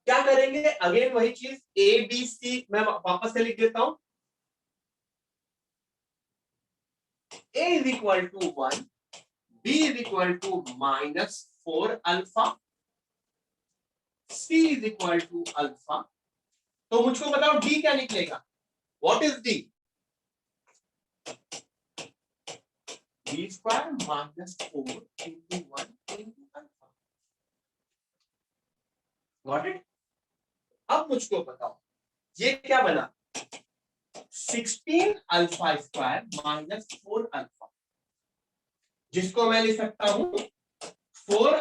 क्या करेंगे, अगेन वही चीज, ए बी सी मैं वापस से लिख देता हूं। A is equal to 1, B is equal to -4 alpha, C is equal to alpha. तो मुझको बताओ D क्या निकलेगा? What is D? B square -4 into 1 into alpha. Got it? अब मुझको बताओ ये क्या बना? 16 अल्फा स्क्वायर -4 अल्फा, जिसको मैं लिख सकता हूं 4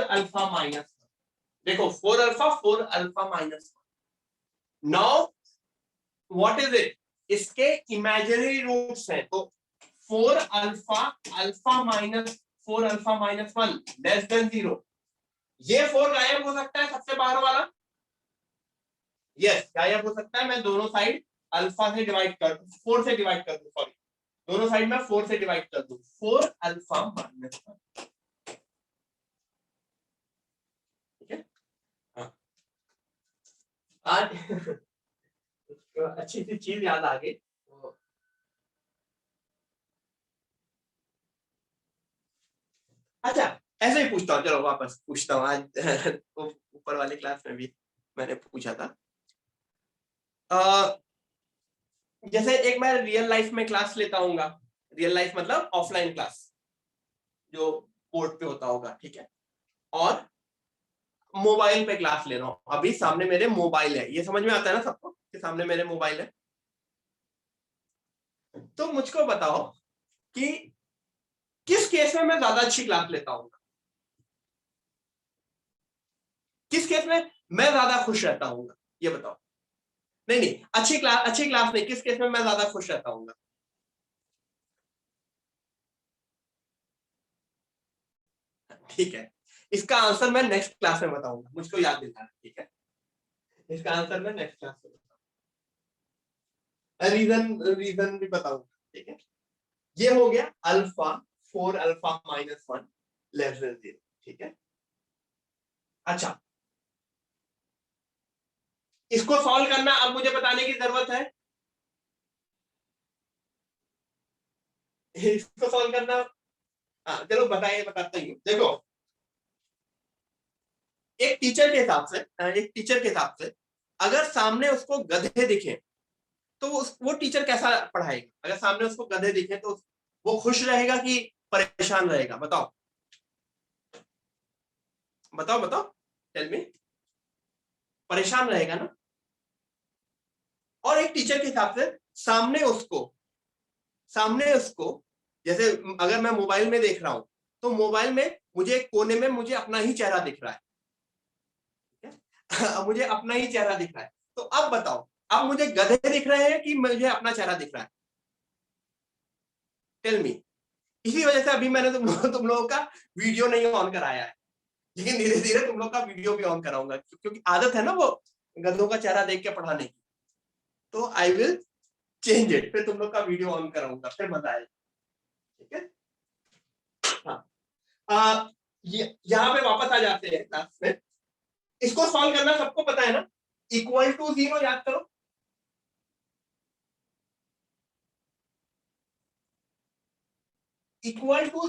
अल्फा माइनस, देखो 4 alpha minus. Now what is it? इसके इमेजिनरी रूट्स हैं, तो 4 अल्फा माइनस 1 लेस देन 0। ये 4 गायब हो सकता है, सबसे बाहर वाला, यस गायब हो सकता है। मैं दोनों साइड अल्फा से डिवाइड कर दूं, 4 से डिवाइड कर दूं, सॉरी, दोनों साइड में 4 से डिवाइड कर दूं, 4 अल्फा माइनस 1, ठीक है। आज अच्छी सी चीज याद आ गई। अच्छा, ऐसे ही पूछता हूँ, चलो वापस पूछता हूँ। आज ऊपर वाली क्लास में भी मैंने पूछा था, जैसे एक मैं रियल लाइफ में क्लास लेता हूँ, रियल लाइफ मतलब ऑफलाइन क्लास जो बोर्ड पे होता होगा, ठीक है, और मोबाइल पे क्लास ले रहा हूँ। अभी सामने मेरे मोबाइल है, ये समझ में आता है ना सबको कि सामने मेरे मोबाइल है। तो मुझको बताओ कि किस केस में मैं ज्यादा अच्छी क्लास लेता हूँ, किस केस में मैं ज्यादा खुश रहता हूँ, ये बताओ। नहीं, अच्छी क्लास नहीं, किस केस में मैं ज्यादा खुश रहता हूँ? ठीक है, इसका आंसर मैं नेक्स्ट क्लास में बताऊंगा, मुझको याद दिलाना, ठीक है। इसका आंसर मैं नेक्स्ट क्लास में बताऊंगा, रीजन भी बताऊंगा, ठीक है। ये हो गया अल्फा 4 अल्फा -1 लेस देन 0, ठीक है। अच्छा, इसको सॉल्व करना अब मुझे बताने की जरूरत है। इसको सॉल्व करना, हाँ चलो बताइए, बताता ही हूँ। देखो, एक टीचर के हिसाब से, अगर सामने उसको गधे दिखे तो वो टीचर कैसा पढ़ाएगा? अगर सामने उसको गधे दिखे तो वो खुश रहेगा कि परेशान रहेगा? बताओ बताओ बताओ, टेल मी। परेशान रहेगा ना। और एक टीचर के हिसाब से सामने उसको जैसे अगर मैं मोबाइल में देख रहा हूं तो मोबाइल में मुझे एक कोने में मुझे अपना ही चेहरा दिख रहा है। मुझे अपना ही चेहरा दिख रहा है। तो अब बताओ, अब मुझे गधे दिख रहे हैं कि मुझे अपना चेहरा दिख रहा है? Tell me. इसी वजह से अभी मैंने तुम लोगों का वीडियो नहीं ऑन कराया है, लेकिन धीरे धीरे तुम लोग का वीडियो भी ऑन कराऊंगा, क्योंकि आदत है ना वो गधों का चेहरा देख के पढ़ाने की। तो आई विल चेंज इट, फिर तुम लोग का वीडियो ऑन कराऊंगा, फिर मजा आएगा। ठीक है, हाँ। यहाँ पे वापस आ जाते हैं क्लास में। इसको सॉल्व करना सबको पता है ना? इक्वल टू जीरो याद करो। इक्वल टू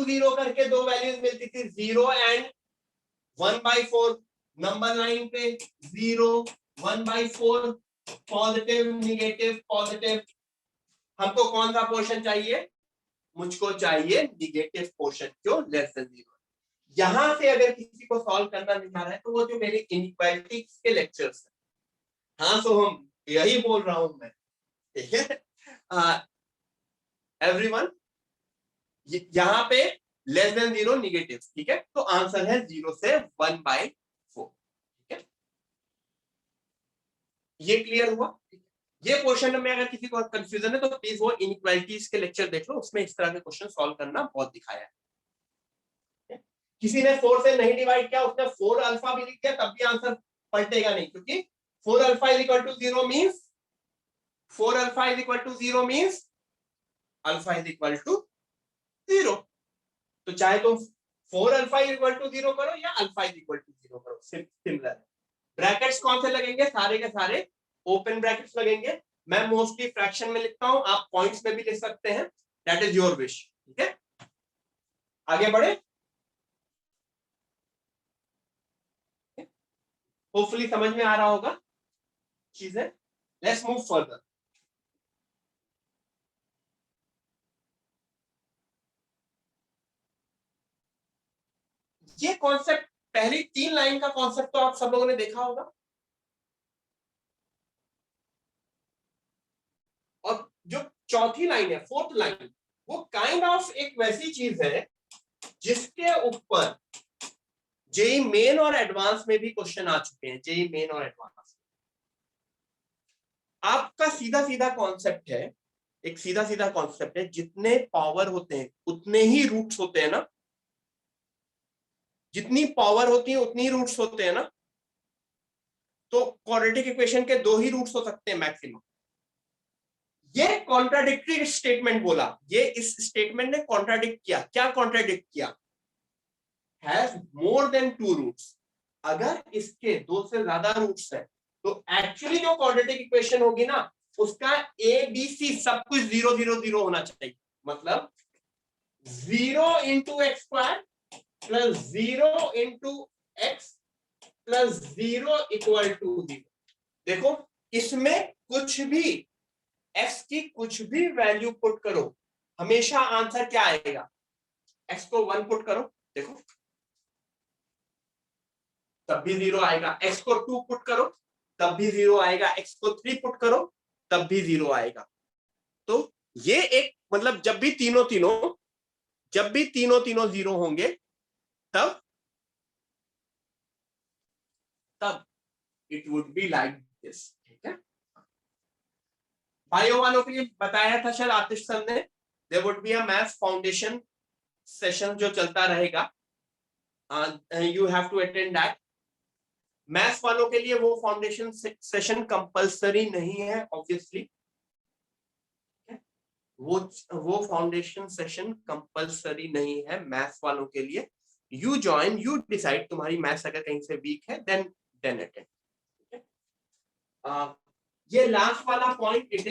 जीरो करके दो वैल्यूज मिलती थी, 0 एंड 1/4। नंबर लाइन पे 0 1/4, पॉजिटिव निगेटिव पॉजिटिव। हमको कौन सा पोर्शन चाहिए? मुझको चाहिए निगेटिव पोर्शन जो लेस देन 0। यहां से अगर किसी को सॉल्व करना नहीं आ रहा है तो वो जो मेरे इनइक्वालिटीज के लेक्चर्स है, हाँ सो हम यही बोल रहा हूं मैं। ठीक है एवरीवन, यहां पे लेस देन 0 निगेटिव, ठीक है, तो आंसर है 0 से 1/4। ठीक है, ये क्लियर हुआ? ये क्वेश्चन में अगर किसी को कंफ्यूजन है तो प्लीज वो इनइक्वालिटीज के लेक्चर देख लो, उसमें इस तरह के क्वेश्चन सॉल्व करना बहुत दिखाया है। किसी ने 4 से नहीं डिवाइड किया, उसने 4 अल्फा भी लिख दिया, तब भी आंसर पलटेगा नहीं, क्योंकि 4 alpha is equal to 0 means 4 alpha is equal to 0 means alpha is equal to 0। तो चाहे तुम 4 अल्फा इज इक्वल टू 0 करो या अल्फा इज इक्वल टू 0 करो, सिमिलर। ब्रैकेट्स कौन से लगेंगे? सारे के सारे ओपन ब्रैकेट्स लगेंगे। मैं मोस्टली फ्रैक्शन में लिखता हूं, आप पॉइंट्स में भी लिख सकते हैं, दैट इज योर विश। ठीक है, आगे बढ़े। होपफुली समझ में आ रहा होगा चीजें। Let's move further. ये कॉन्सेप्ट, पहली 3 लाइन का कॉन्सेप्ट तो आप सब लोगों ने देखा होगा, और जो चौथी लाइन है, फोर्थ लाइन, वो काइंड ऑफ एक वैसी चीज है जिसके ऊपर जेई मेन और एडवांस में भी क्वेश्चन आ चुके हैं। जेई मेन और एडवांस आपका सीधा सीधा कॉन्सेप्ट है, एक सीधा सीधा कॉन्सेप्ट है, जितने पावर होते हैं उतने ही रूट्स होते हैं ना, जितनी पावर होती है उतनी ही रूट्स होते हैं ना। तो क्वाड्रेटिक इक्वेशन के 2 ही रूट्स हो सकते हैं मैक्सिमम। ये कॉन्ट्राडिक्टरी स्टेटमेंट बोला, ये इस स्टेटमेंट ने कॉन्ट्राडिक्ट किया। क्या कॉन्ट्राडिक्ट किया? Has more than 2 roots. अगर इसके 2 से ज्यादा रूट्स है तो एक्चुअली जो क्वाड्रेटिक इक्वेशन होगी ना, उसका ए बी सी सब कुछ 0 0 0 होना चाहिए। मतलब 0 into x square plus 0 into x plus 0 equal to 0। देखो, इसमें कुछ भी एक्स की कुछ भी वैल्यू पुट करो, हमेशा आंसर क्या आएगा? एक्स को 1 पुट करो, देखो तब भी 0 आएगा। एक्स को 2 पुट करो तब भी 0 आएगा। एक्स को 3 पुट करो तब भी 0 आएगा। तो ये एक मतलब जब भी तीनों तीनों 0 होंगे तब it would be like this. ठीक है, भाइयों वालों के लिए बताया था शायद आतिश सर ने, there would be a maths foundation session जो चलता रहेगा, you have to attend that. Maths वालों के लिए वो फाउंडेशन सेशन कंपलसरी नहीं है ऑब्वियसली, वो फाउंडेशन सेशन कंपलसरी नहीं है मैथ्स वालों के लिए। यू ज्वाइन, यू डिसाइड, तुम्हारी मैथ्स अगर कहीं से वीक है देन अटेंड। ये लास्ट वाला point it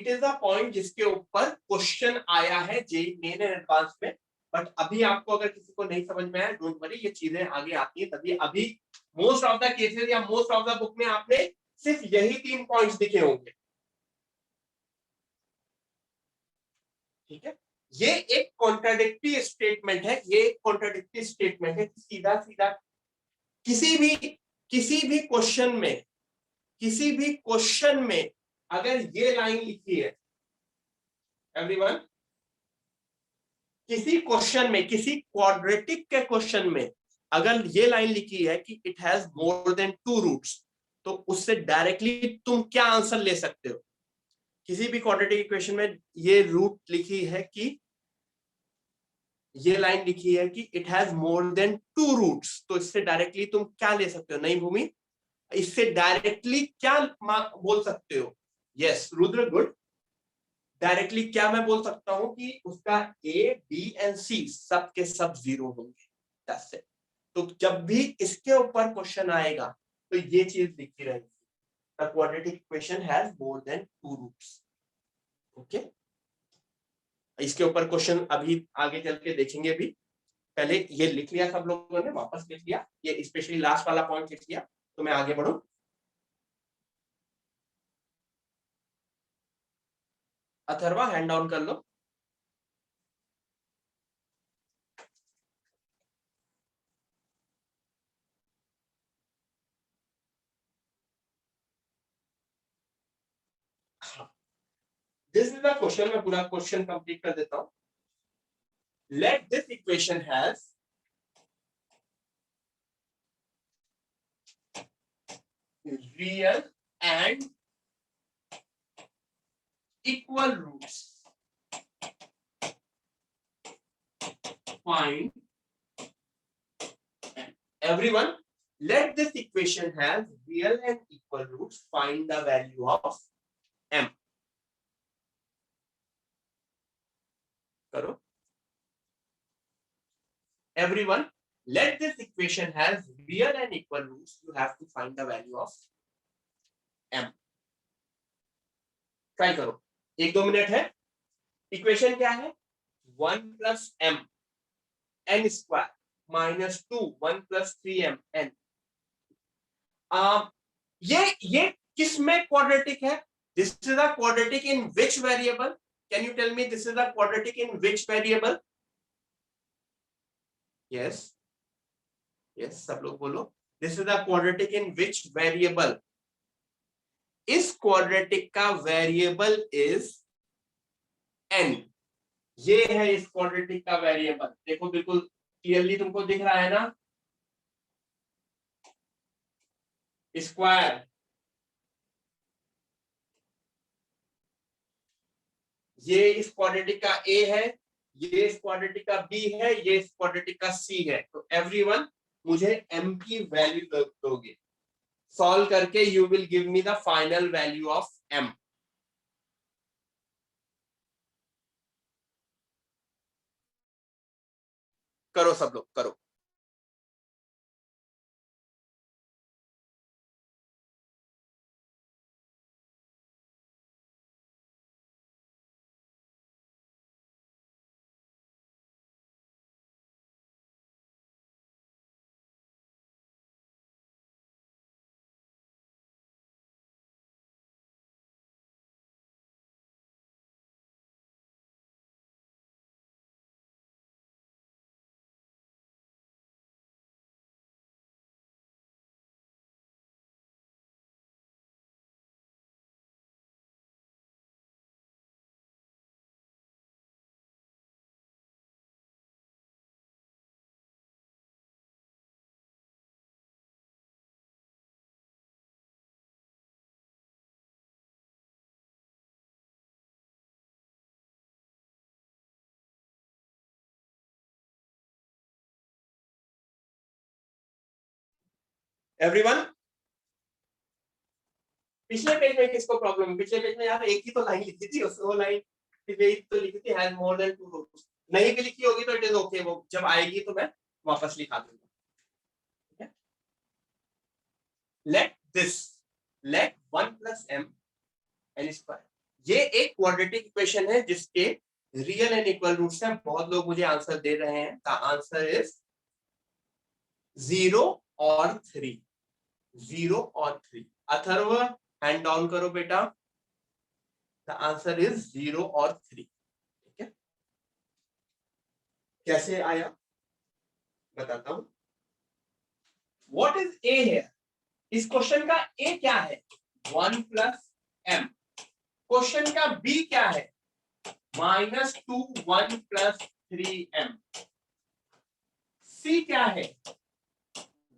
is a point जिसके ऊपर क्वेश्चन आया है जेईई मेन एंड एडवांस में, बट अभी आपको अगर किसी को नहीं समझ में आया, डोंट वरी, ये चीजें आगे आती है तभी। अभी मोस्ट ऑफ द केसेस या मोस्ट ऑफ द बुक में आपने सिर्फ यही 3 पॉइंट्स दिखे होंगे, ठीक है। ये एक कॉन्ट्राडिक्टरी स्टेटमेंट है, ये एक कॉन्ट्राडिक्टरी स्टेटमेंट है, सीधा सीधा किसी भी क्वेश्चन में अगर ये लाइन लिखी है एवरीवन, किसी क्वेश्चन में, किसी क्वाड्रेटिक के क्वेश्चन में अगर ये लाइन लिखी है कि it has more than 2 roots, तो उससे डायरेक्टली तुम क्या आंसर ले सकते हो। किसी भी क्वाड्रेटिक इक्वेशन में ये रूट लिखी है कि ये लाइन लिखी है कि it has more than 2 roots, तो इससे डायरेक्टली तुम क्या ले सकते हो। नहीं भूमि, इससे डायरेक्टली क्या बोल सकते हो। Yes Rudra, good. डायरेक्टली क्या मैं बोल सकता हूं कि उसका ए बी एंड सी सब के सब 0 होंगे, दैट्स इट। तो जब भी इसके ऊपर क्वेश्चन आएगा तो ये चीज लिखी रहेगी, the quadratic equation has more than 2 roots. Okay, इसके ऊपर क्वेश्चन अभी आगे चल के देखेंगे भी। पहले ये लिख लिया सब लोगों ने, वापस लिख लिया, ये स्पेशली लास्ट वाला पॉइंट लिख लिया, तो मैं आगे बढ़ूं। अथर्वा हैंड डाउन कर लो। दिस इज द क्वेश्चन, मैं पूरा क्वेश्चन कंप्लीट कर देता हूं। Let this equation has real and equal roots. Find everyone. Let this equation have real and equal roots. Find the value of m. करो everyone. Let this equation has real and equal roots. You have to find the value of m. Try करो, 1-2 minute है। Equation क्या है? 1 plus m n square minus 2 1 plus 3m n. ये किस में quadratic है? This is a quadratic in which variable? Can you tell me this is a quadratic in which variable? Yes yes, सब लोग बोलो, this is a quadratic in which variable? इस quadratic का variable is n। ये है इस quadratic का variable, देखो बिल्कुल क्लियरली तुमको दिख रहा है ना, स्क्वायर। ये इस क्वाड्रेटिक का a है, ये इस क्वाड्रेटिक का b है, ये इस क्वाड्रेटिक का c है। तो एवरीवन मुझे m की वैल्यू दोगे, सॉल्व करके you will give me the final value of m। करो सब लोग, करो। एवरीवन, पिछले पेज में किसको प्रॉब्लम? पिछले पेज में यार एक ही तो लाइन लिखी थी, वो लाइन तो लिखी थी हैज मोर देन 2 रूट्स। नहीं भी लिखी होगी तो इट इज ओके, वो जब आएगी तो मैं वापस लिखा दूंगा। Let this, let 1 plus m n square, ये एक क्वाड्रेटिक इक्वेशन है जिसके रियल एंड इक्वल रूट्स हैं। बहुत लोग मुझे आंसर दे रहे हैं। द आंसर इज 0 और 3, 0 और 3। अथर्व हैंड डाउन करो बेटा। द आंसर इज 0 और 3। ठीक है, कैसे आया बताता हूं। व्हाट इज ए है, इस क्वेश्चन का ए क्या है, 1 प्लस m। क्वेश्चन का बी क्या है, -2 1 प्लस 3m। सी क्या है,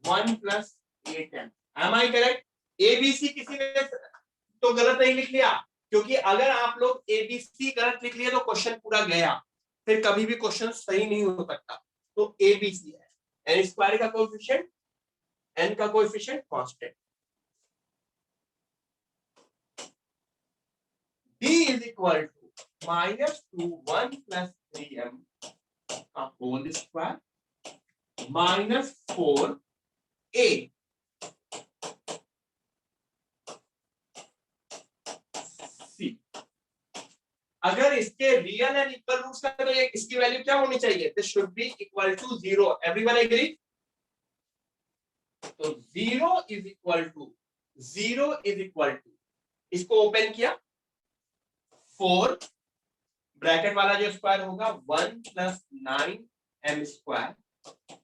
1 plus 8m। M I correct? A B C किसी ने तो गलत नहीं लिख लिया, क्योंकि अगर आप लोग ए बी सी गलत लिख लिए तो क्वेश्चन पूरा गया, फिर कभी भी क्वेश्चन सही नहीं हो सकता। तो ए बी सी है। एन स्क्वायर का कोएफिशिएंट, एन का coefficient constant. d is equal to -2 1 plus 3m का होल स्क्वायर -4a c। अगर इसके रियल एंड इक्वल रूट्स है तो ये इसकी वैल्यू क्या होनी चाहिए, this should be equal to 0। Everyone agree? तो 0 is equal to, 0 is equal to, इसको ओपन किया, 4 ब्रैकेट वाला जो स्क्वायर होगा 1 plus 9m square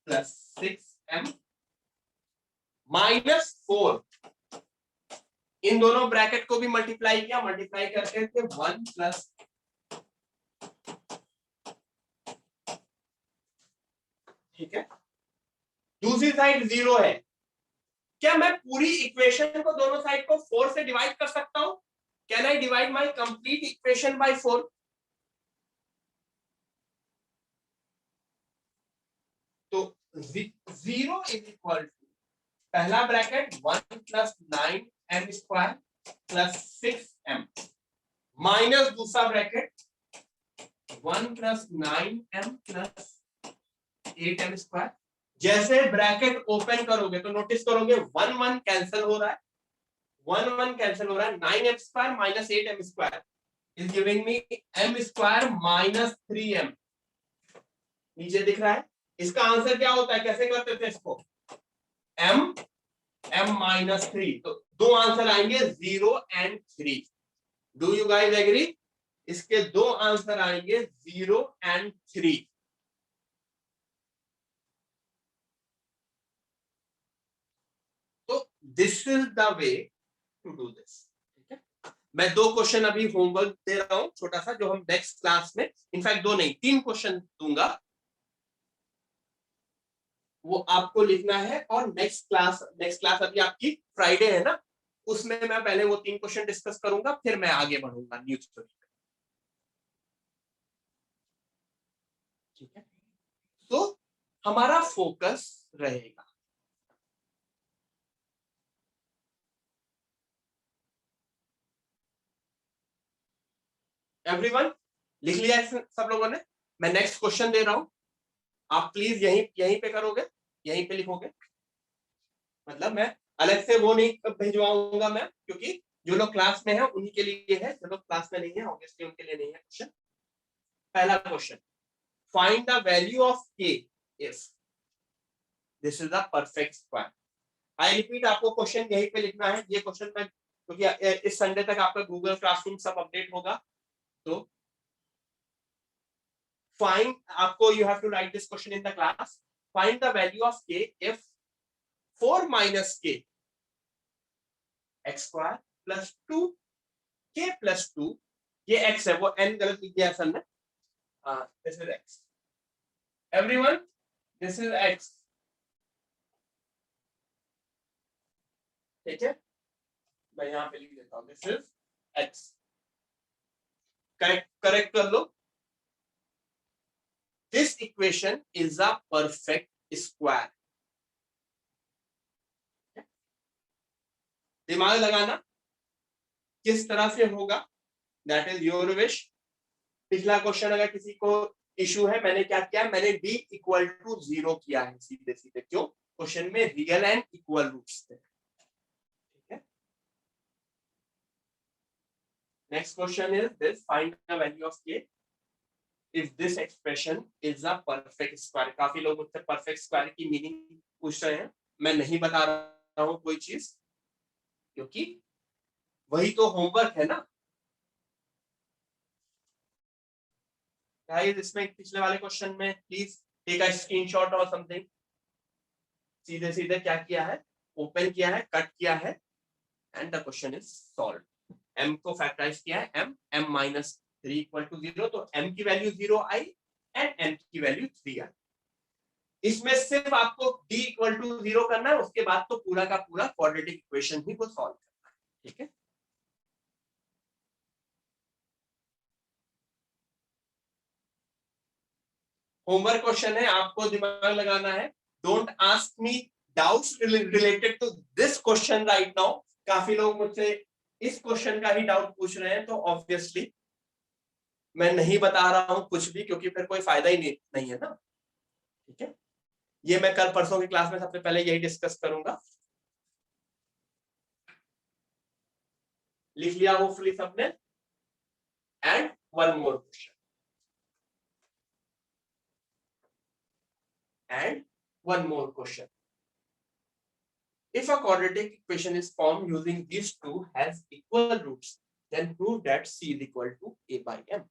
plus 6m -4, इन दोनों ब्रैकेट को भी मल्टीप्लाई किया, मल्टीप्लाई करके 1 प्लस, ठीक है, दूसरी साइड 0 है। क्या मैं पूरी इक्वेशन को दोनों साइड को 4 से डिवाइड कर सकता हूं? Can I divide my complete equation by 4? तो 0 इज इक्वल टू, पहला bracket 1 plus 9m square plus 6m minus दूसरा bracket 1 plus 9m plus 8m square. जैसे ब्रैकेट ओपन करोगे तो नोटिस करोगे 1 1 कैंसिल हो रहा है, 1 1 कैंसिल हो रहा है, 9m square minus 8m square is giving me m square minus 3m। नीचे दिख रहा है, इसका आंसर क्या होता है, कैसे करते थे इसको, m माइनस 3। तो दो आंसर आएंगे 0 and 3। Do you guys agree? इसके दो आंसर आएंगे 0 एंड 3। तो this is the way to do this. ठीक है, मैं दो क्वेश्चन अभी होमवर्क दे रहा हूं छोटा सा, जो हम नेक्स्ट क्लास में, इनफैक्ट दो नहीं 3 क्वेश्चन दूंगा, वो आपको लिखना है। और नेक्स्ट क्लास अभी आपकी फ्राइडे है ना, उसमें मैं पहले वो 3 क्वेश्चन डिस्कस करूंगा, फिर मैं आगे बढ़ूंगा न्यू स्टोरी पे। ठीक है, तो हमारा फोकस रहेगा, एवरीवन लिख लिया है सब लोगों ने? मैं नेक्स्ट क्वेश्चन दे रहा हूं, आप प्लीज यहीं पे करोगे, यहीं पे लिखोगे। मतलब मैं अलग से वो नहीं भिजवाऊंगा मैं, क्योंकि जो लोग क्लास में है उन्हीं के लिए है, जो लोग क्लास में नहीं है ऑब्वियसली उनके लिए नहीं है क्वेश्चन। पहला question, find the value of k if this is the perfect square. I repeat, आपको क्वेश्चन यहीं पे लिखना है। ये क्वेश्चन मैं, क्योंकि इस संडे तक आपका गूगल क्लासरूम सब अपडेट होगा, तो फाइंड, आपको you have to write this question in the class. Find the value of k if 4 minus k x square plus 2k plus 2, ये x है, वो n गलत लिख दिया असल में, this is x। Everyone, this is x। ठीक है, मैं यहां पे लिख देता हूं, दिस इज x। करेक्ट कर लो। This equation is a perfect square. दिमाग लगाना, किस तरह से होगा दैट इज योर विश। पिछला क्वेश्चन अगर किसी को इशू है, मैंने क्या किया, मैंने d इक्वल टू 0 किया है सीधे सीधे। क्यों? क्वेश्चन में रियल एंड इक्वल रूट्स थे। ठीक है, next question is this, find the value of k if this expression is a perfect square। काफी लोग मुझसे परफेक्ट स्क्वायर की मीनिंग पूछ रहे हैं, मैं नहीं बता रहा हूं कोई चीज, क्योंकि वही तो होमवर्क है ना गाइस। इसमें पिछले वाले क्वेश्चन में प्लीज टेक अ स्क्रीनशॉट और समथिंग। सीधे सीधे क्या किया है, ओपन किया है, कट किया है, and the question is solve. m को फैक्टराइज किया है, m माइनस 3 इक्वल टू 0, तो m की वैल्यू 0 आई एंड n की वैल्यू 3 आई। इसमें सिर्फ आपको d इक्वल टू 0 करना है, उसके बाद तो पूरा का पूरा क्वाड्रेटिक इक्वेशन ही को सॉल्व करना है। ठीक है, होमवर्क क्वेश्चन है, आपको दिमाग लगाना है। Don't ask me doubts related to this question right now. काफी लोग मुझसे इस क्वेश्चन का ही डाउट पूछ रहे हैं, तो ऑब्वियसली मैं नहीं बता रहा हूं कुछ भी, क्योंकि फिर कोई फायदा ही नहीं है ना। ठीक है, ये मैं कल परसों की क्लास में सबसे पहले यही डिस्कस करूंगा। लिख लिया होपफुली सबने। And one more question, and one more question. If a quadratic equation is formed using these two has equal roots, then prove that c is equal to a by m.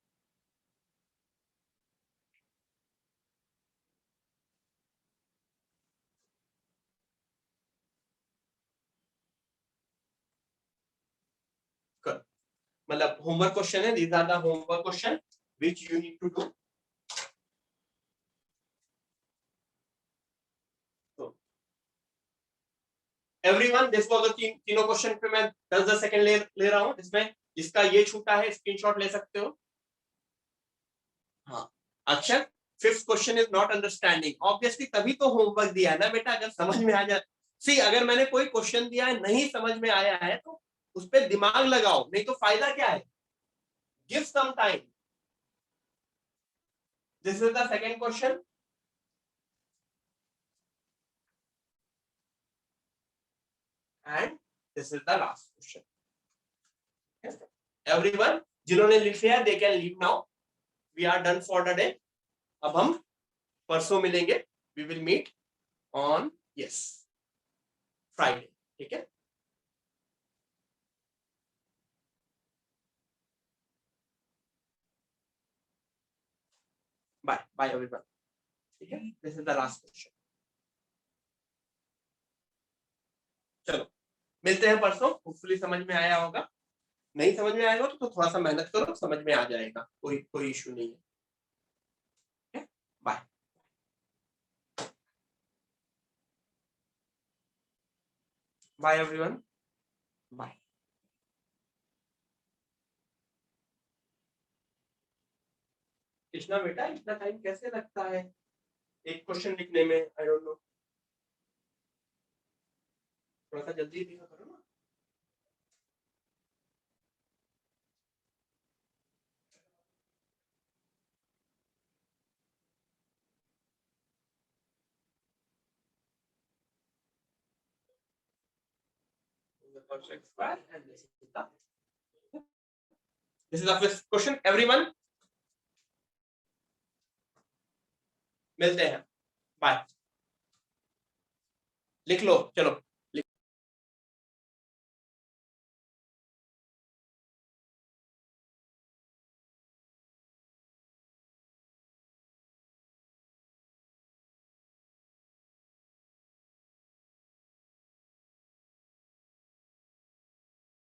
कर, मतलब homework question है, these are the homework question which you need to do. Everyone, this was the तीनों question पे मैं 10-10 second ले रहा हूं। इसमें जिसका ये छूटा है स्क्रीनशॉट ले सकते हो। हाँ अक्षर, fifth question is not understanding. Obviously तभी तो होमवर्क दिया है ना बेटा, अगर समझ में आ जाए। सी, अगर मैंने कोई क्वेश्चन दिया है नहीं समझ में आया है तो उस पर दिमाग लगाओ, नहीं तो फायदा क्या है। Give some time. This is the second question and this is the last question. Everyone, जिन्होंने लिख लिया they can leave now, we are done for the day. अब हम परसों मिलेंगे, we will meet on yes Friday. ठीक है, bye bye everyone. ठीक है, this is the last question. चलो मिलते हैं परसों, होपफुली समझ में आया होगा। नहीं समझ में आएगा तो थोड़ा सा मेहनत करो, समझ में आ जाएगा, कोई इशू नहीं है। Bye bye everyone, bye. Krishna बेटा, इतना टाइम कैसे लगता है एक क्वेश्चन लिखने में? आई डोंट नो, थोड़ा सा जल्दी लिखा करो ना। This is the first question, everyone. मिलते हैं, बाय। लिख लो, चलो।